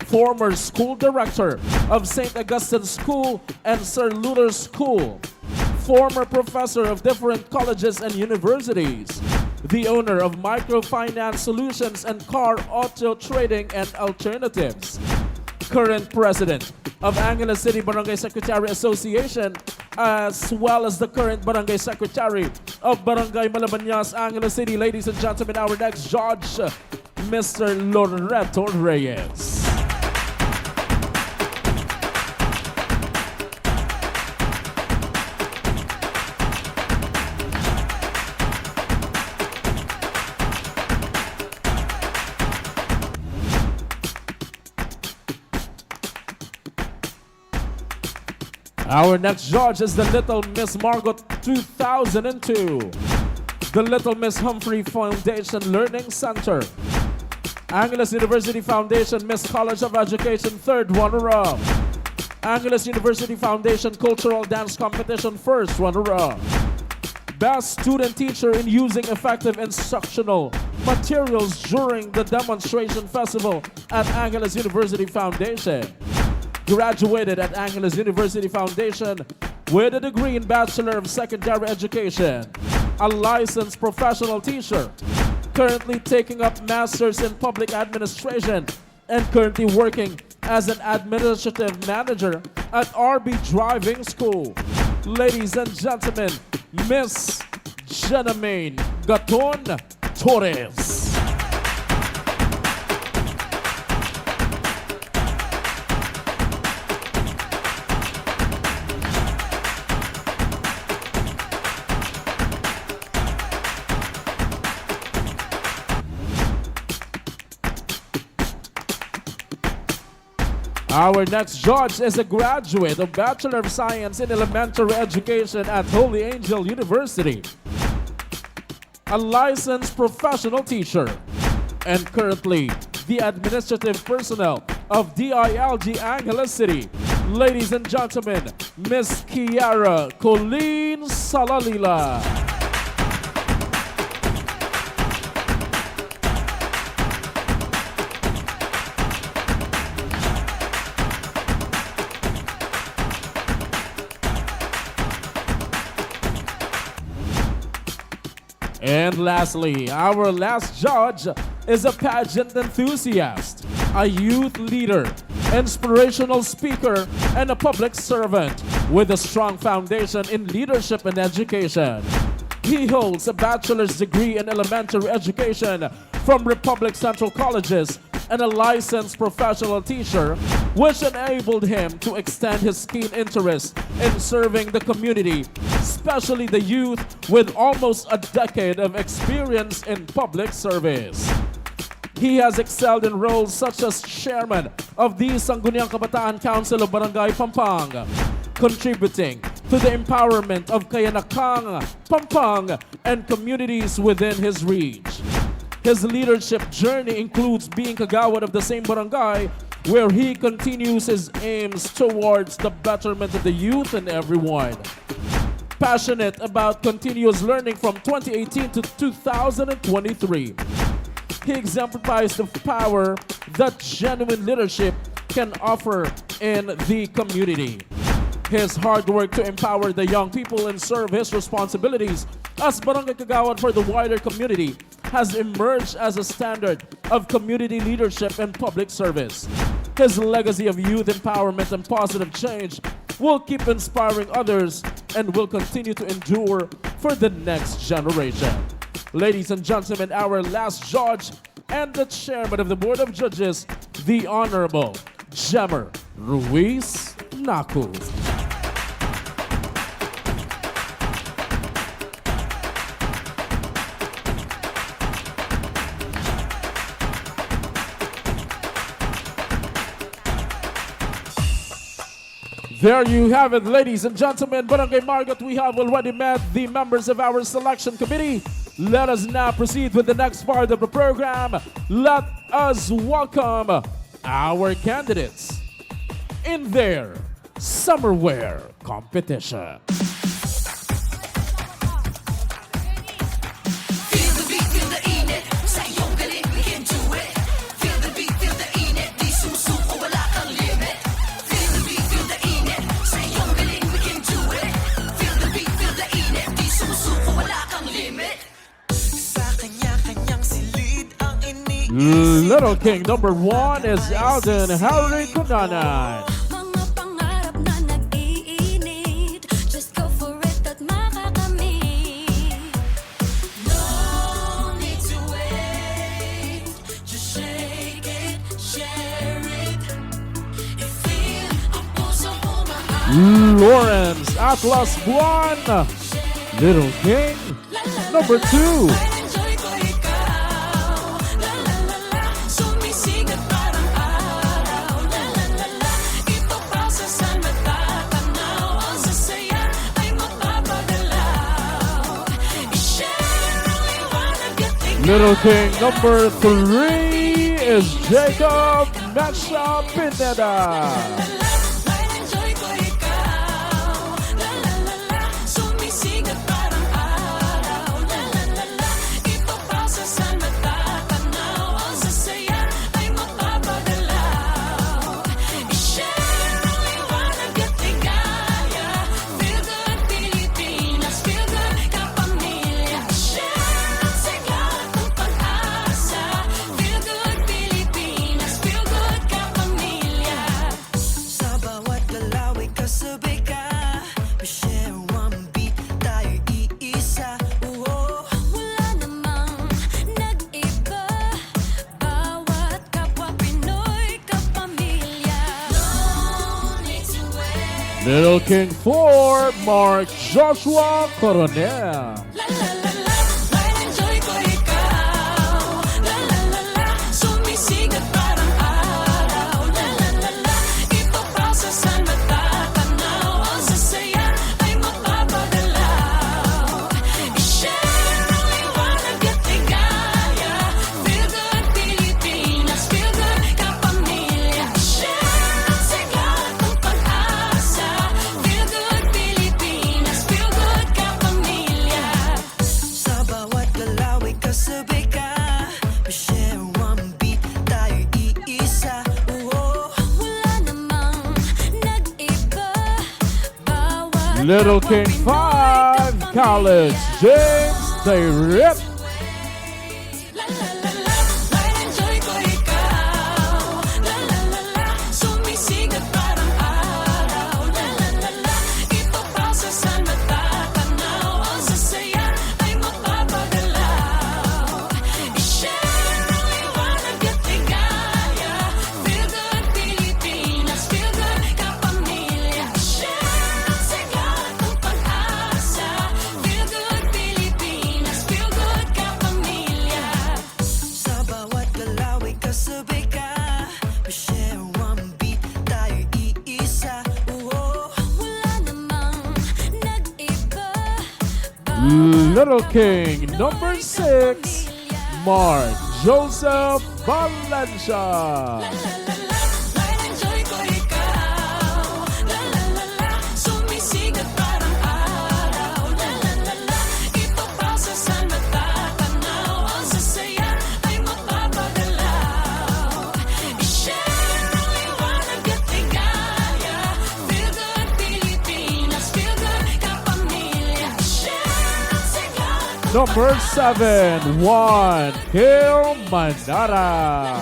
former school director of St. Augustine School and Sir Luther School, former professor of different colleges and universities, the owner of Microfinance Solutions and Car Auto Trading and Alternatives, current president of Angeles City Barangay Secretary Association, as well as the current Barangay Secretary of Barangay Malabanyas, Angeles City. Ladies and gentlemen, our next judge, Mr. Loreto Reyes. Our next judge is the Little Miss Margot 2002, the Little Miss Humphrey Foundation Learning Center, Angeles University Foundation Miss College of Education third runner-up, Angeles University Foundation Cultural Dance Competition first runner-up, Best Student Teacher in using effective instructional materials during the demonstration festival at Angeles University Foundation. Graduated at Angeles University Foundation with a degree in Bachelor of Secondary Education, a licensed professional teacher, currently taking up Masters in Public Administration, and currently working as an administrative manager at RB Driving School. Ladies and gentlemen, Miss Jenamaine Gaton Torres. Our next judge is a graduate of Bachelor of Science in Elementary Education at Holy Angel University, a licensed professional teacher, and currently the administrative personnel of DILG Angeles City. Ladies and gentlemen, Miss Kiara Colleen Salalila. And lastly, our last judge is a pageant enthusiast, a youth leader, inspirational speaker, and a public servant with a strong foundation in leadership and education. He holds a bachelor's degree in elementary education from Republic Central Colleges and a licensed professional teacher, which enabled him to extend his keen interest in serving the community, especially the youth, with almost a decade of experience in public service. He has excelled in roles such as chairman of the Sangguniang Kabataan Council of Barangay Pampang, contributing to the empowerment of Kayanakang, Pampang, and communities within his reach. His leadership journey includes being kagawad of the same barangay, where he continues his aims towards the betterment of the youth and everyone. Passionate about continuous learning from 2018 to 2023. He exemplifies the power that genuine leadership can offer in the community. His hard work to empower the young people and serve his responsibilities as barangay kagawad for the wider community has emerged as a standard of community leadership and public service. His legacy of youth empowerment and positive change will keep inspiring others and will continue to endure for the next generation. Ladies and gentlemen, our last judge and the chairman of the Board of Judges, the Honorable Jemer Ruiz Naku. There you have it, ladies and gentlemen. Barangay Margot, we have already met the members of our selection committee. Let us now proceed with the next part of the program. Let us welcome our candidates in their summer wear competition. Little King number 1 is Alden Harry Kunanan. Mga pangarap na nag-iinit, just go for it at makakamit. No need to wait, just shake it, share it. I-feel ang puso umahan. Lawrence Atlas Buwan. Little King number 2. Enjoy ko ikaw, la la la la, sumisigat parang araw, la la la la, ito pa sa saan matatanaw, ang sasaya ay mapapagalaw, i-share ang liwanag at ikaw. Little King number 3 is Jacob Mecha Pineda. Enjoy ko ikaw, la la la la, sumisigat parang araw, la la la la, ito pa sa saan matatanaw, ang sasaya ay mapapagalaw, i-share ang liwanag at ligaya, feel good Pilipinas, feel good kapamilya, share ang sigla at ang pag-asa, feel good Pilipinas, feel good kapamilya. Sa bawat galaw ay kasabay ka. We share one beat, tayo iisa. Oh, Wala namang nag-iba, bawat kapwa Pinoy kapamilya. No need to wait. Little King 4, Mark Joshua Coronel. La la la la, enjoy ko ikaw. La la la la, sumisigat parang araw. La la la la, ito pa sa saan matatanaw, ang sasaya ay mapapagalaw. I-share ang liwanag at ligaya, feel good Little King 5, College James, they rip. La la la la, na-enjoy ko ikaw. La la la la, sumisigat parang araw. La la la la, ito pa sa saan matatanaw. Ang sasaya ay mapapagalaw. I-share ang liwanag at ligaya. Feel good Pilipinas, feel good kapamilya. Share ang sigaw ng pag-asa. Feel good Pilipinas, feel good kapamilya. Sa bawat galaw ay kasabay ka. We share one beat, tayo iisa. Oh, Wala namang nag-iba. Little King number 6, Mark Joseph Valencia. La la la la, na-enjoy ko ikaw. La la la la, sumisigat parang araw. La la la la, ito pa sa saan matatanaw. Ang sasaya ay mapapagalaw. I-share ang liwanag at ligaya. Feel good Pilipinas, feel good kapamilya. Share ang sigaw ng Number 7, Juan Gil Manara.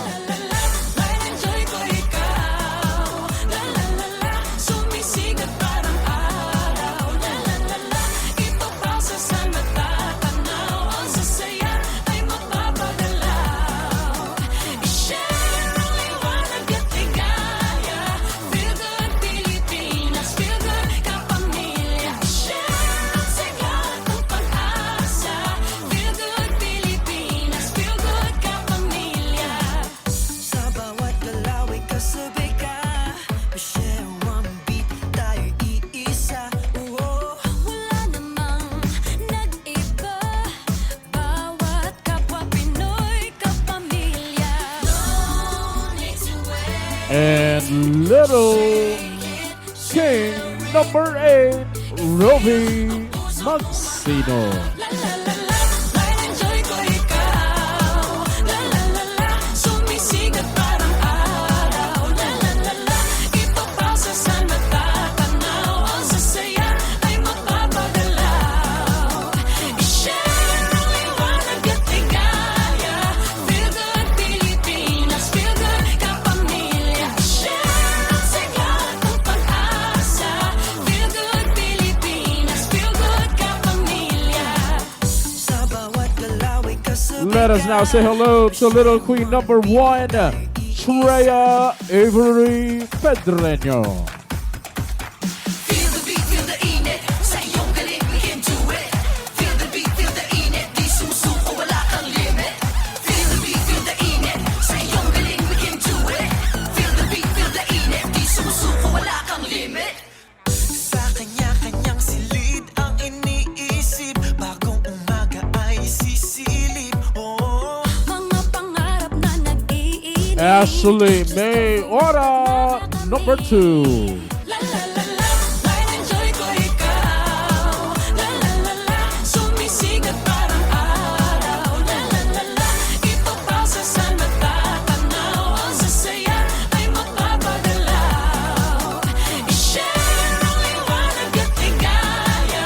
na-enjoy ko ikaw. La la la la, sumisigat parang araw. La la la la, ito pa sa saan matatanaw. Ang sasaya ay mapapagalaw. I-share ang liwanag at ligaya. Feel good Pilipinas, feel good kapamilya. Share ang sigaw ng pag-asa. Feel good Pilipinas, feel good kapamilya. sa bawat galaw ay kasabay ka. We share one beat, tayo iisa. Oh, Wala namang nag-iba. Bawat kapwa Pinoy kapamilya. No need to wait. And Little King number 8, Roby Magsino. La la la la, na-enjoy ko ikaw. La la la la, sumisigat parang araw. La la la la, ito pa sa saan matatanaw. Ang sasaya ay mapapagalaw. I-share ang liwanag at ligaya. Feel good Pilipinas, feel good kapamilya. Share ang sigaw ng pag-asa. Feel good Pilipinas, feel good kapamilya. sa bawat galaw ay kasabay Let us now say hello to Little Queen number 1, Treya Avery Pedreño. Feel the beat, feel the init. Sa iyong galing, we can do it. Feel the beat, feel the init. Di sumusuko, wala kang limit. Feel the beat, feel the init. Sa iyong galing, we can do it. Feel the beat, feel the init. Di sumusuko, wala kang limit. sa kanya-kanyang silid ang iniisip. Bagong umaga ay sisilip. Oh, Mga pangarap na nag-iinit. Ashley May Ora number 2. La la la la, na-enjoy ko ikaw. La la la la, sumisigat parang araw. La la la la, ito pa sa saan matatanaw. Ang sasaya ay mapapagalaw. I-share ang liwanag at ligaya.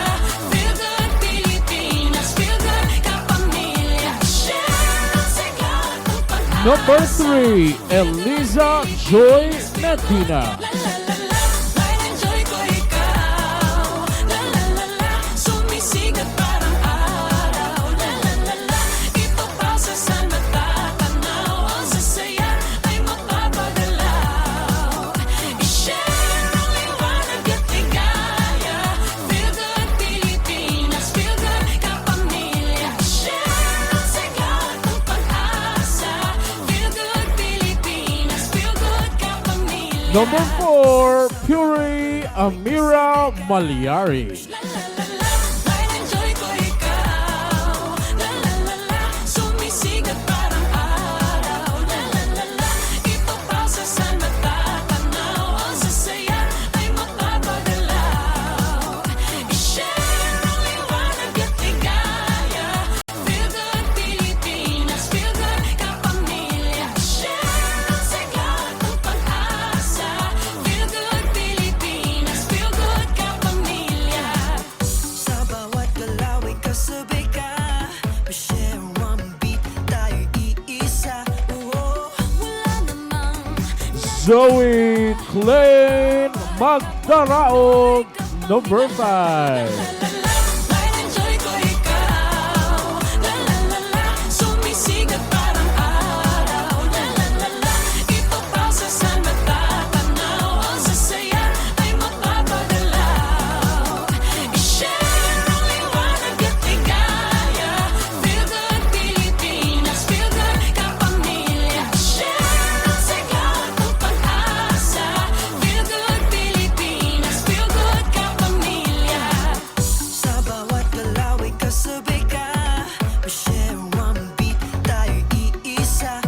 Feel good Pilipinas, feel good kapamilya. Share ang sigaw ng pag-asa. Number 3, Eliza Joy Medina. La la la la, na-enjoy ko ikaw. La la la la, sumisigat parang araw. La la la la, ito pa sa saan matatanaw. Ang sasaya ay mapapagalaw. I-share ang liwanag at ligaya. Feel good Pilipinas, feel good kapamilya. Share ang sigaw ng pag-asa. Feel good Pilipinas, feel good kapamilya. Number 4, Puri Amira Malyari. La la la la, na-enjoy ko ikaw. La la la la, sumisigat parang araw. La la la la, ito pa sa saan matatanaw. Ang sasaya ay mapapagalaw. I-share ang liwanag at ligaya. Feel good Pilipinas, feel good kapamilya. Share ang sigaw ng pag-asa. Feel good Pilipinas, feel good kapamilya. Zoe Klein Magdaraog, number 5. enjoy ko ikaw. La la la la, sumisigat parang araw. La la la la, ipapasa sa natatanaw. Ang sasaya ay mapapagalaw. I-share ang liwanag at ligaya. Feel good Pilipinas, feel good kapamilya. Share ang sigaw at ang pag-asa. Feel good Pilipinas, feel good kapamilya. Sa bawat galaw ay kasabay ka. We share one beat, tayo iisa.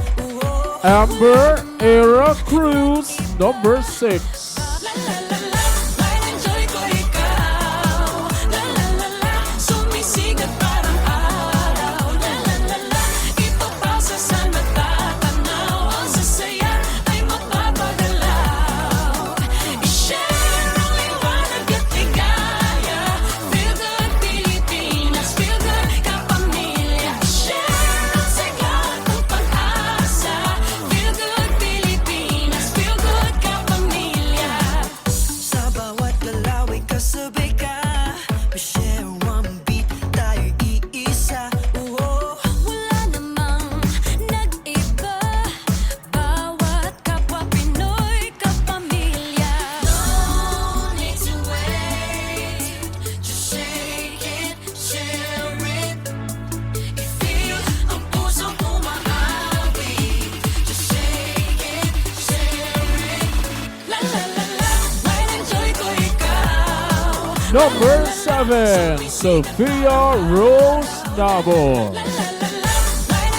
Amber Era Cruz, number 6. La la la la, enjoy ko ikaw. La la la la, sumisigat parang araw. La la la la, ipapasa sa natatanaw. Ang sasaya ay mapapagalaw. I-share ang liwanag at ligaya. Feel good Pilipinas, feel good kapamilya. Share ang sigaw at ang pag-asa. Feel good Pilipinas, feel good kapamilya. Sa bawat galaw ay kasabay ka. We share one beat, tayo iisa. Wala namang nag-iba. Bawat kapwa Pinoy kapamilya. No need to wait. Just shake it, share it. I-feel ang pusong umaawit. Just shake it, share it. La la la la, enjoy ko ikaw. Number 7, Sophia Rose Nabo. La la la la,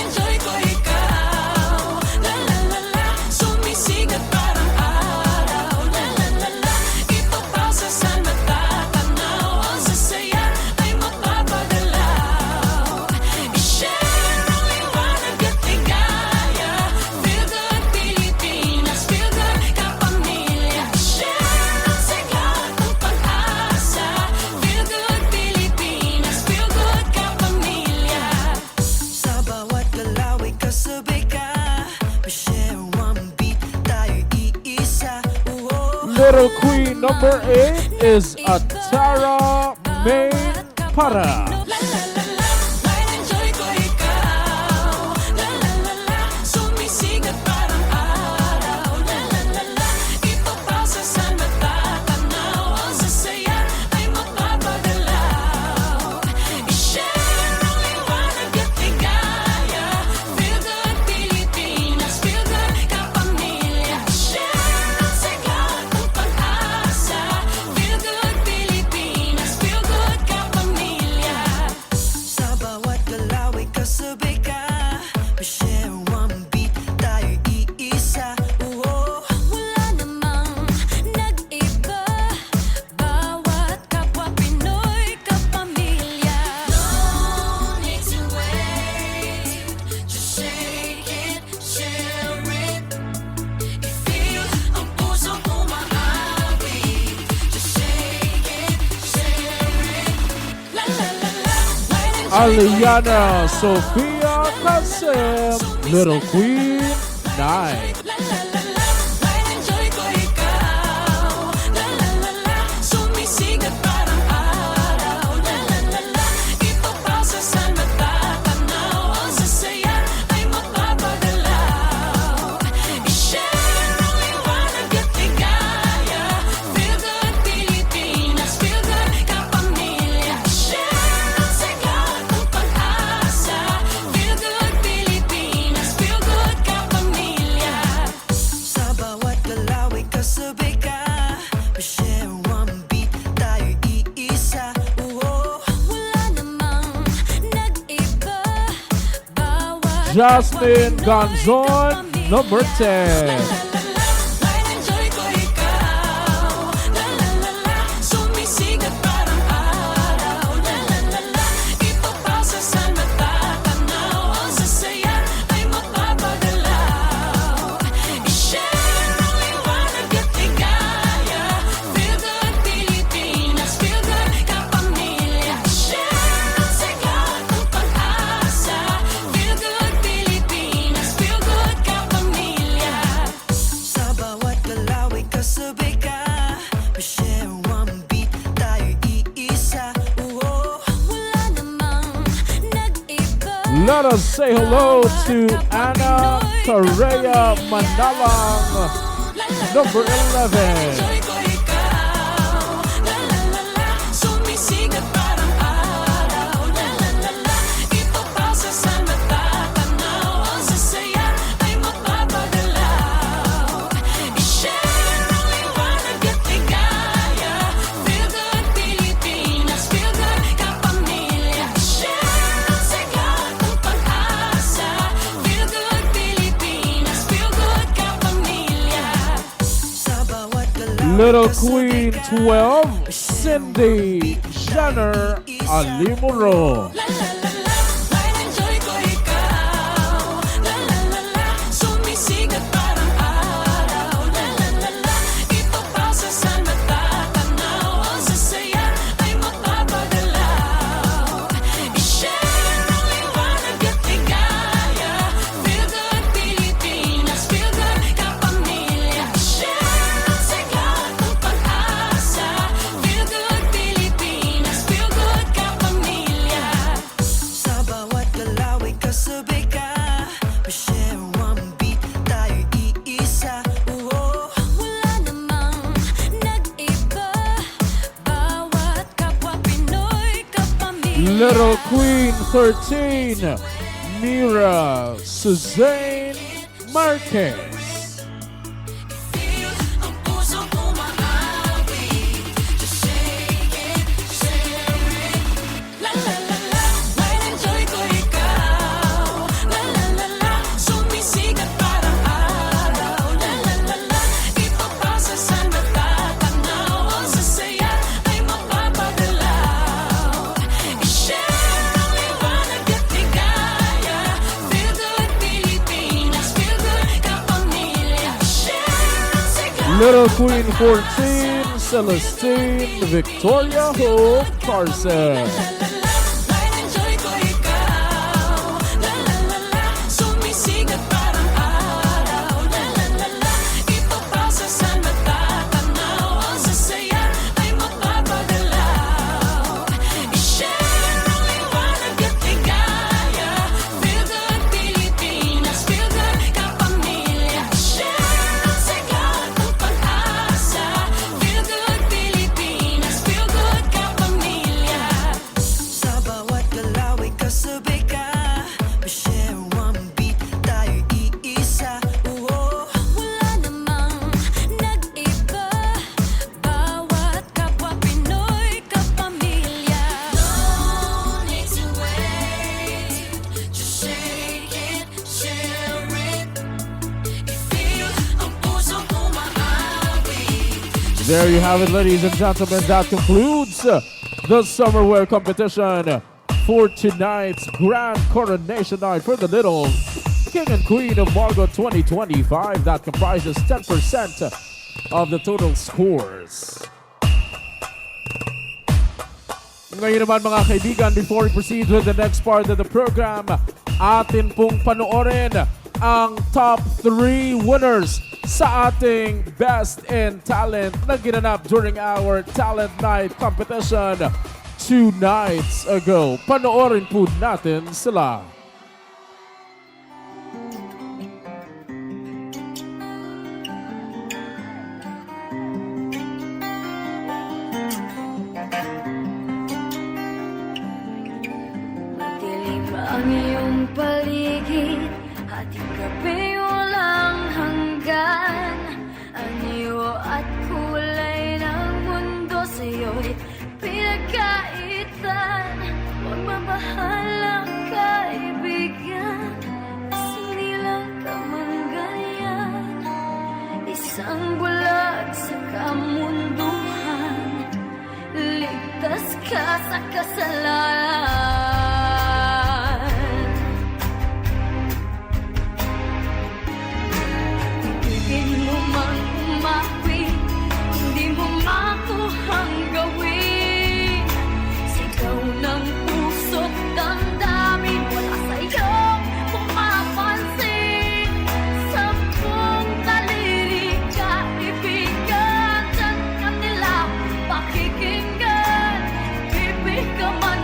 enjoy ko ikaw. La la la la, sumisigat parang araw. La la la la, ipapasa sa natatanaw. Ang sasaya ay mapapagalaw. I-share ang liwanag at ligaya. Feel good Pilipinas, feel good kapamilya. Share ang sigaw at ang pag-asa. Feel good Pilipinas, feel good kapamilya. Sa bawat galaw ay kasabay ka. We share one beat, tayo iisa. Little Queen, number 8 is Atara May Para. La la la la, enjoy ko ikaw. La la la la, sumisigat parang araw. La la la la, ipapasa sa natatanaw. Ang sasaya ay mapapagalaw. I-share ang liwanag at ligaya. Feel good Pilipinas, feel good kapamilya. Share ang sigaw at ang pag-asa. Feel good Pilipinas, feel good kapamilya. Sa bawat galaw ay kasabay ka. We share one beat, tayo iisa. Wala namang nag-iba. Bawat kapwa Pinoy kapamilya. No need to wait. Just shake it, share it. I-feel ang pusong umaawit. Just shake it, share it. La la la la, Aliana Sophia Kasem, Little Queen 9. La la la la, enjoy ko ikaw. La la la la, sumisigat parang araw. La la la la, ipapasa sa natatanaw. Ang sasaya ay mapapagalaw. I-share ang liwanag at ligaya. Feel good Pilipinas, feel good kapamilya. Share ang sigaw at ang pag-asa. 10. Jasmine Ganzon, number 10. Enjoy ko ikaw. La la la la, sumisigat parang araw. La la la la, ipapasa sa natatanaw. Ang sasaya ay mapapagalaw. I-share ang liwanag at ligaya. Feel good Pilipinas, feel good kapamilya. Share ang sigaw at ang pag-asa. Feel good Pilipinas, feel good kapamilya. Let us say hello to Anna Correa Manalang, number 11. Enjoy ko ikaw. La la la la, sumisigat parang araw. La la la la, ipapasa sa matatanaw. Ang sasaya ay mapapagalaw. I-share ang liwanag at ligaya. Feel good Pilipinas, feel good kapamilya. Share ang sigaw ng pag-asa. Feel good Pilipinas, feel good kapamilya. Sa bawat galaw Little Queen 12, Cindy Jenner Alimuro. La la la la, fine enjoy ko ikaw. La la la la, sumisigat parang araw. La la la la, ipapasa sa matatanaw. Ang sasaya ay mapapagalaw. I-share ang liwanag at ligaya. Feel good Pilipinas, feel good kapamilya. Share ang sigaw ng pag-asa. Feel good Pilipinas, feel good kapamilya. Sa bawat galaw ay kasabay ka. Pa-share one beat, tayo'y iisa. Oo, wala namang nag-iba. Bawat kapwa Pinoy kapamilya. Little Queen 13, Mira Suzanne Marquez. Feel ang pusong umaawit. Just shake it, share it. La la la la, fine enjoy ko ikaw. La la la la, sumisigat parang araw. La la la la, ipapasa sa matatanaw. Ang sasaya ay mapapagalaw. I-share ang liwanag at ligaya. Feel good Pilipinas, feel good kapamilya. Share ang sigaw. Little Queen 14, Celestine Victoria Hope Carson. Fine enjoy ko ikaw. La la la la, sumisigat parang araw. La la la la, ipapasa sa matatanaw. Ang sasaya ay mapapagalaw. I-share ang liwanag at ligaya. Feel good Pilipinas, feel good kapamilya. Share ang sigaw ng pag-asa. Feel good Pilipinas, feel good kapamilya. Sa bawat galaw ay kasabay ka. Pa-share one beat, tayo'y iisa. Oo, wala namang nag-iba. Bawat kapwa Pinoy kapamilya. No need to wait. Just shake it, share it. I-feel ang pusong umaawit. There you have it, ladies and gentlemen. That concludes the summer wear competition for tonight's grand coronation night for the little King and Queen of Margot 2025. That comprises 10% of the total scores. Ngayon naman mga kaibigan, before we proceed with the next part of the program, atin pong panoorin ang top 3 winners sa ating Best in Talent na ginanap during our Talent Night competition 2 nights ago. Panoorin po natin sila. Madilim ang iyong paligid, ating gabi walang hanggan. Anyo at kulay ng mundo sa'yo'y pinagkaitan. Magmabahalang kaibigan, hindi lang ka man ganyan. Isang bulag sa kamunduhan, ligtas ka sa kasalanan. Ibigin mo man umawi, hindi mo makuhang gawin. Sigaw ng puso't damdamin, wala sa'yong pumapansin. Sampung daliri kaibigan, dyan ka nila pakikinggan. Bibig ka man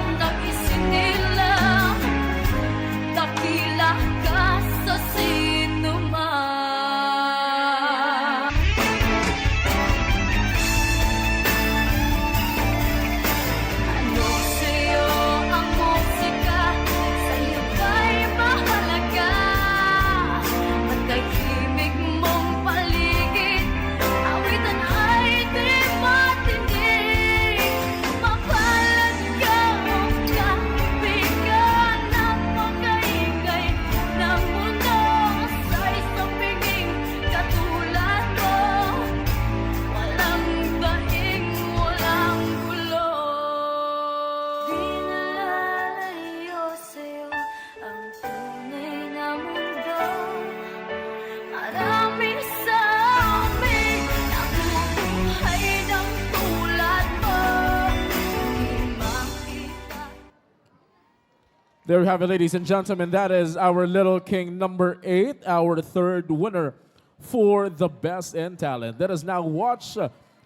There you have it, ladies and gentlemen. That is our Little King number 8, our third winner for the Best in Talent. Let us now watch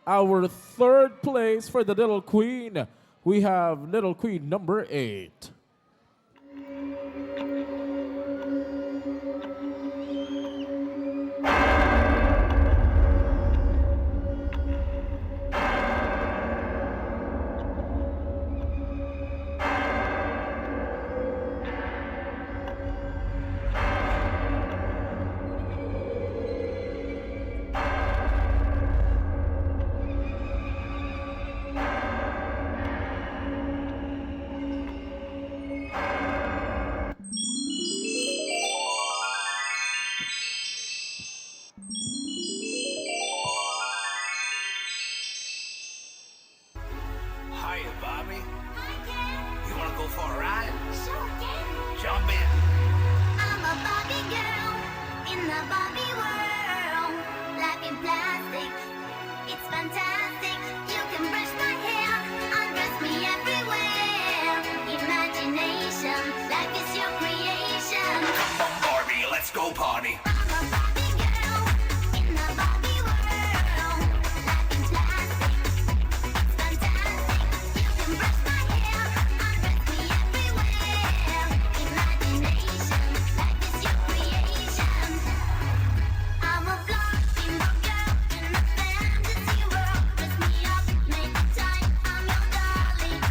our third place for the Little Queen. We have Little Queen number 8. Hiya, Bobby. You wanna go for a ride? Jump in. I'm a Barbie girl in the Barbie world. Life in plastic, it's fantastic. You can brush my hair, undress me everywhere. Imagination, life is your creation. Come on, Barbie, let's go party. I'm a Barbie girl in the Barbie world. Life in plastic, it's fantastic. You can brush my hair, undress me everywhere. Imagination, life is your creation. I'm a flying girl in a fantasy world. Dress me up, make it tight. I'm your darling.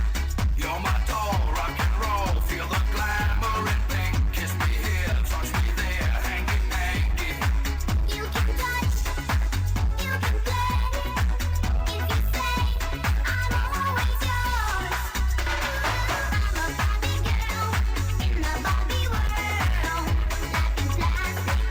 You're my doll, rock and roll. Feel the glamour and pink. Kiss me here, touch me there. Hanky, hanky. You can touch, you can play. If you say, I'm always yours. I'm a Barbie girl in the Barbie world. Life in plastic,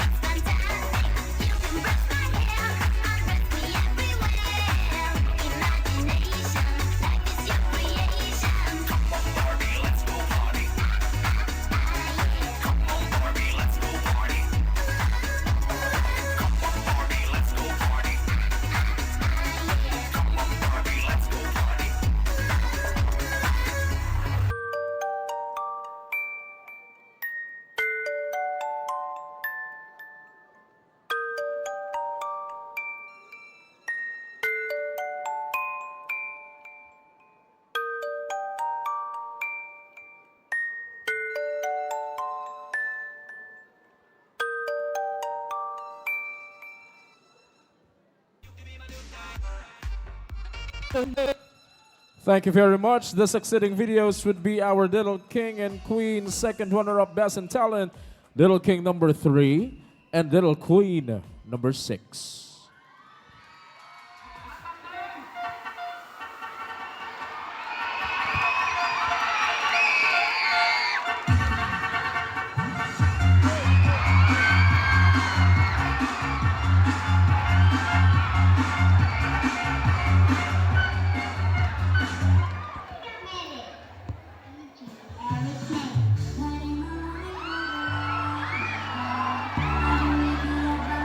it's fantastic. You can brush my hair, undress me everywhere. Imagination, life is your creation. Come on, Barbie, let's go party. Come on, Barbie, let's go party. Come on, Barbie, let's go party. Come on, Barbie, let's go party. Thank you very much. The succeeding videos would be our Little King and Queen second runner-up Best in Talent, Little King number 3, and Little Queen number 6.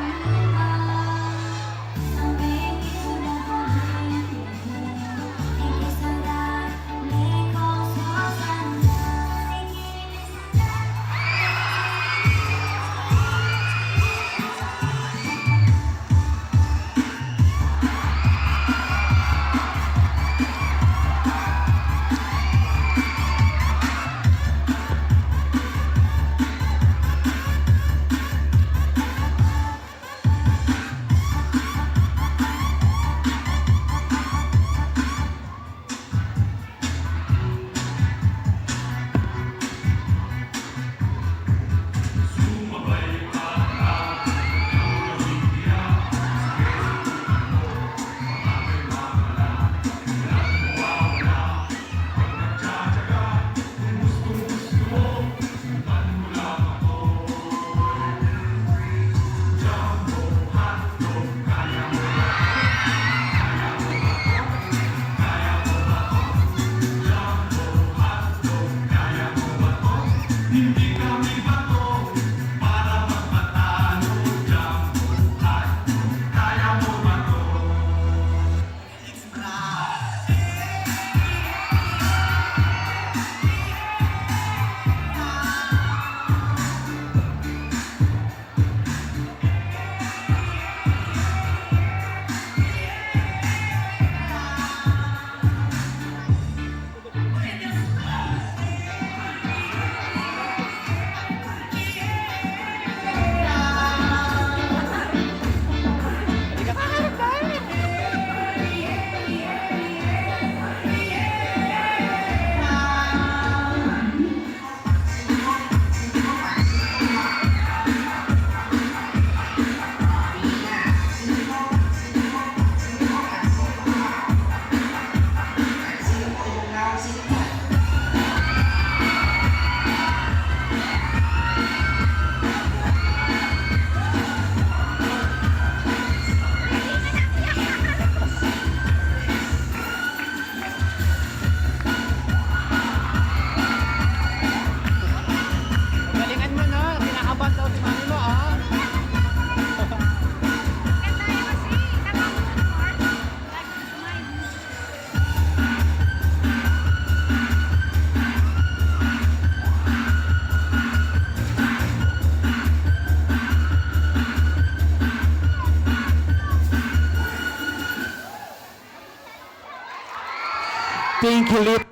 Everything. Thank you, Lip.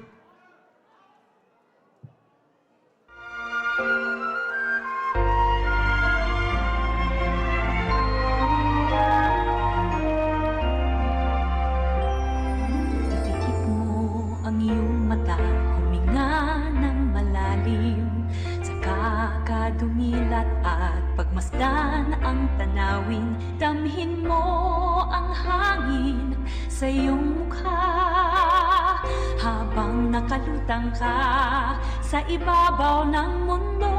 Idikit mo ang iyong mata, huminga ng malalim. Saka ka dumilat at pagmasdan ang tanawin. Damhin mo ang hangin sa iyong mukha habang nakalutang ka sa ibabaw ng mundo.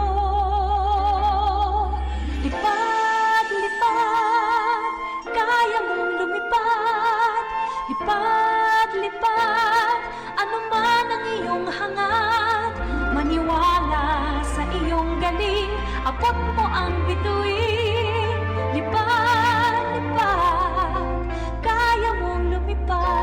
Lipad, lipad, kaya mong lumipad. Lipad, lipad, ano man ang iyong hangad. Maniwala sa iyong galing, abot mo ang bituin. Lipad, lipad, kaya mong lumipad.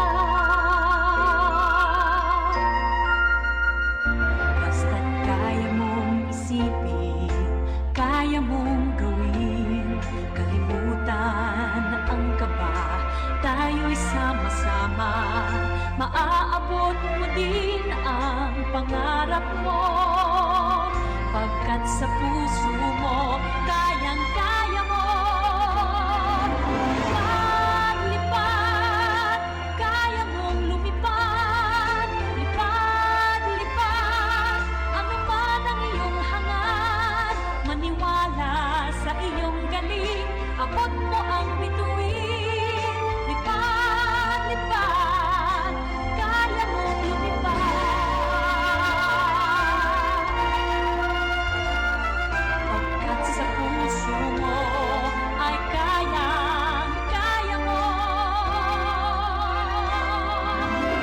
Basta't kaya mong isipin, kaya mong gawin. Kalimutan ang kaba, tayo'y sama-sama. Maaabot mo din ang pangarap mo, pagkat sa puso mo kayang-kaya mo. Lipad, lipad, kaya mong lumipad. Lipad, lipad, ano man ang iyong hangad. Maniwala sa iyong galing, abot mo ang bituin. Lipad, lipad, kaya mong lumipad. Pagkat sa puso mo ay kayang-kaya mo.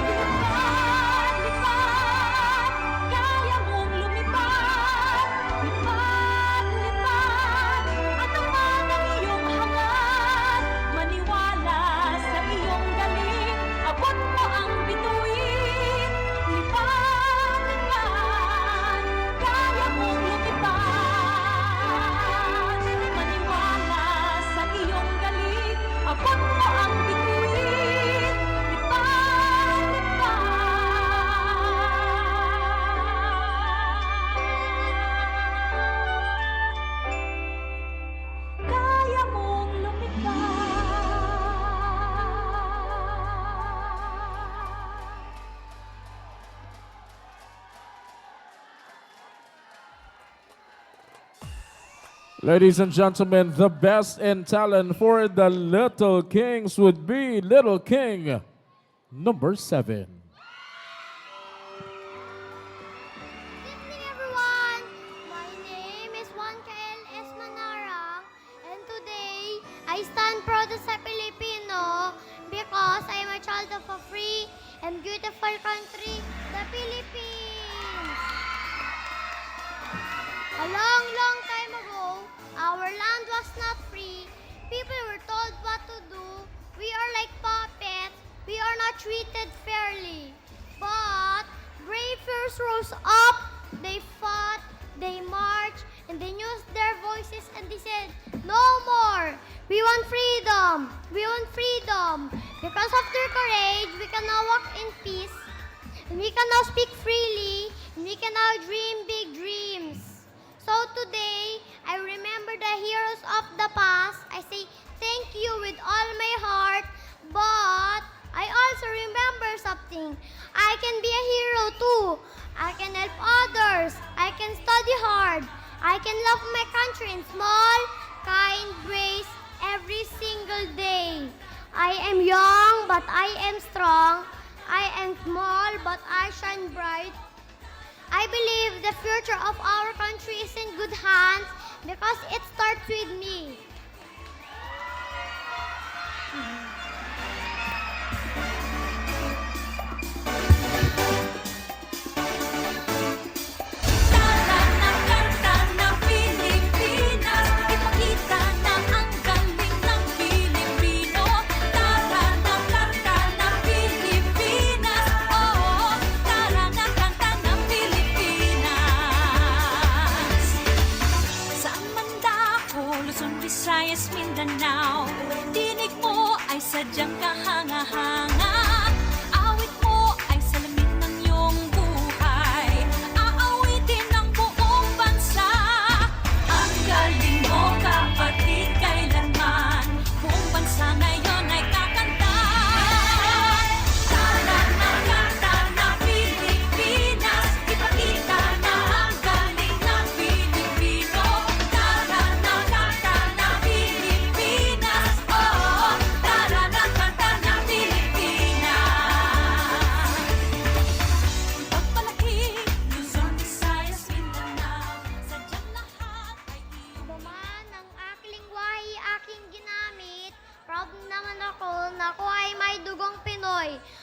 Lipad, lipad, kaya mong lumipad. Lipad, lipad, ano man ang iyong hangad. Maniwala sa iyong galing, abot mo ang bituin. Lipad, lipad, kaya mong lumipad. Maniwala sa iyong galing, abot mo ang bituin. Lipad, lipad, kaya mong lumipad. Ladies and gentlemen, the best in talent for the Little Kings would be Little King number 7. Good evening, everyone. My name is Juan Kael S. Manarang, and today I stand proud as a Filipino because I am a child of a free and beautiful country, the Philippines. A long, long time ago, our land was not free. People were told what to do. We are like puppets. We are not treated fairly. But brave fears rose up. They fought, they marched, and they used their voices and they said, "No more! We want freedom! We want freedom!" Because of their courage, we can now walk in peace. And we can now speak freely. And we can now dream big dreams. So today, I remember the heroes of the past. I say thank you with all my heart. But I also remember something. I can be a hero too. I can help others. I can study hard. I can love my country in small, kind ways every single day. I am young, but I am strong. I am small, but I shine bright. I believe the future of our country is in good hands because it starts with me. Tara na kanta ng Pilipinas, ipakita na ang galing ng Pilipino. Tara na kanta ng Pilipinas, oo, tara na kanta ng Pilipinas. Saan man dako, Luzon, Visayas,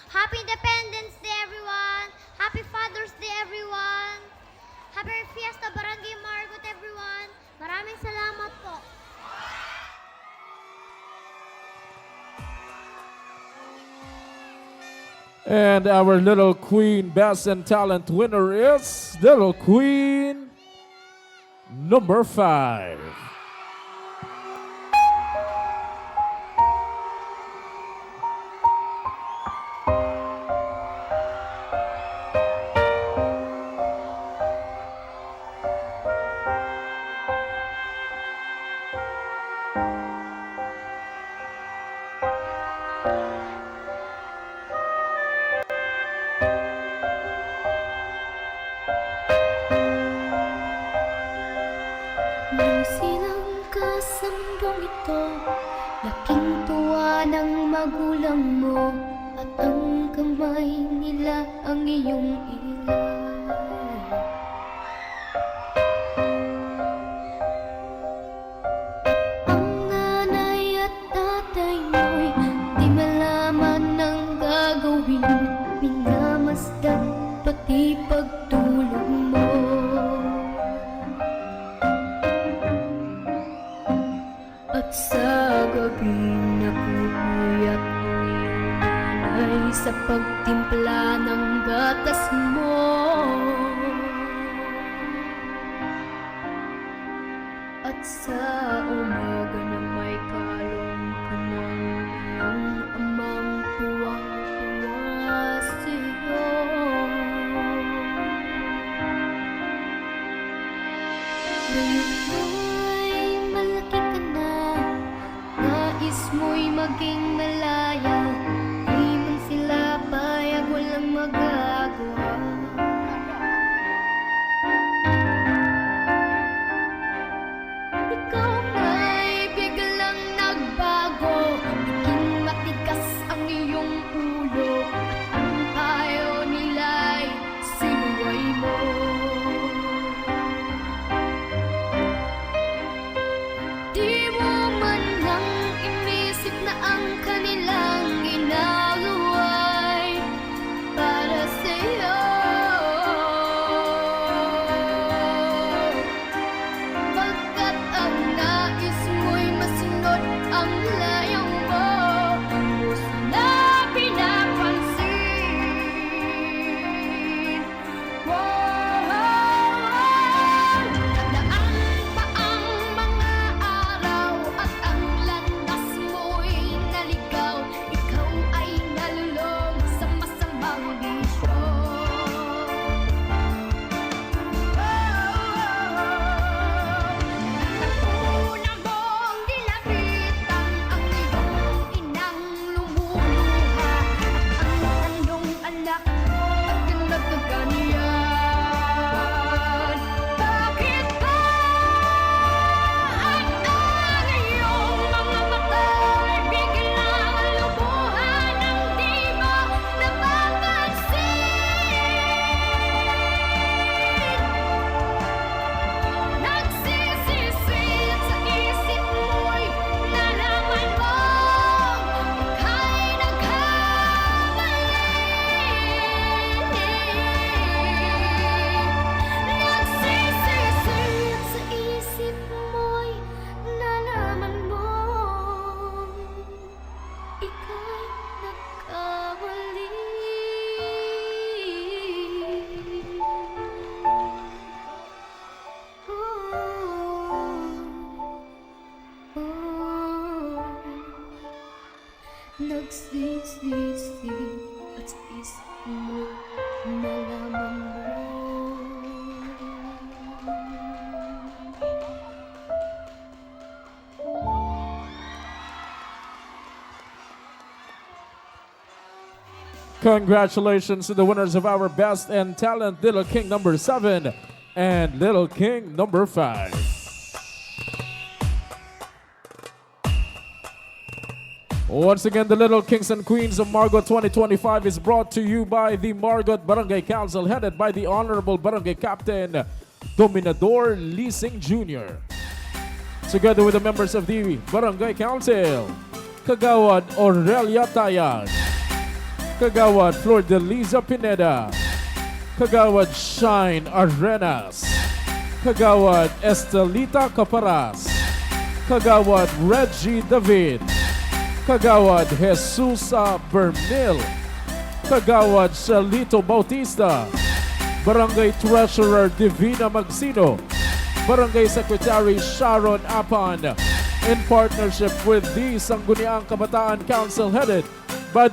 Happy Independence Day, everyone! Happy Father's Day, everyone! Happy Fiesta Barangay Margot, everyone! Maraming salamat po! And our Little Queen Best and Talent winner is Little Queen number 5. Nang silang kasambong ito, laking tuwa ng magulang mo, at ang kamay nila ang iyong ilay. Ang nanay at tatay mo'y di malaman ng gagawin, minamasdan pati pagtulog mo. At sa gabing napupuyat ang iyong nanay sa pagtimpla ng gatas mo. At sa umaga na may kalong ka ng iyong amang tuwang-tuwa sa'yo. Ngayon ay malaki ka na, nais mo'y maging malaya, di man sila payag, walang magagawa. Ikaw nga'y biglang nagbago, naging matigas ang iyong ulo, at ang payo nila'y sinuway mo. Di mo man lang inisip na ang kanilang ginagawa'y para sa'yo. Pagkat ang nais mo'y masunod ang layang mo, mo sila pinapansin. Nadaan pa ang mga araw at ang landas mo'y naligaw, ikaw ay nalulong sa masamang bisyo. Nagtaguna mong nilapitan ang iyong inang lumuluha, at ang tandong anak at yung nagkaganyan. Bakit ba ang iyong mga mata'y biglang lubuhan ng di mo napapansin? Nagsisisit sa isip mo'y nalaman mong ika'y nagkamali. Nagsisisit sa isip mo'y nalaman mong ika'y nagkamali. Nagsisisi at sa isip mo nalaman mo. Congratulations to the winners of our Best and Talent, Little King number 7 and Little King number 5. Once again, the Little Kings and Queens of Margot 2025 is brought to you by the Margot Barangay Council, headed by the Honorable Barangay Captain Dominador Leasing Jr. Together with the members of the Barangay Council, Kagawad Aurelia Tayag, Kagawad Flor de Liza Pineda, Kagawad Shine Arenas, Kagawad Estelita Caparas, Kagawad Reggie David, Kagawad Jesusa Bernil, Kagawad Shalito Bautista, Barangay Treasurer Divina Magsino, Barangay Secretary Sharon Apan, in partnership with the Sangguniang Kabataan Council headed by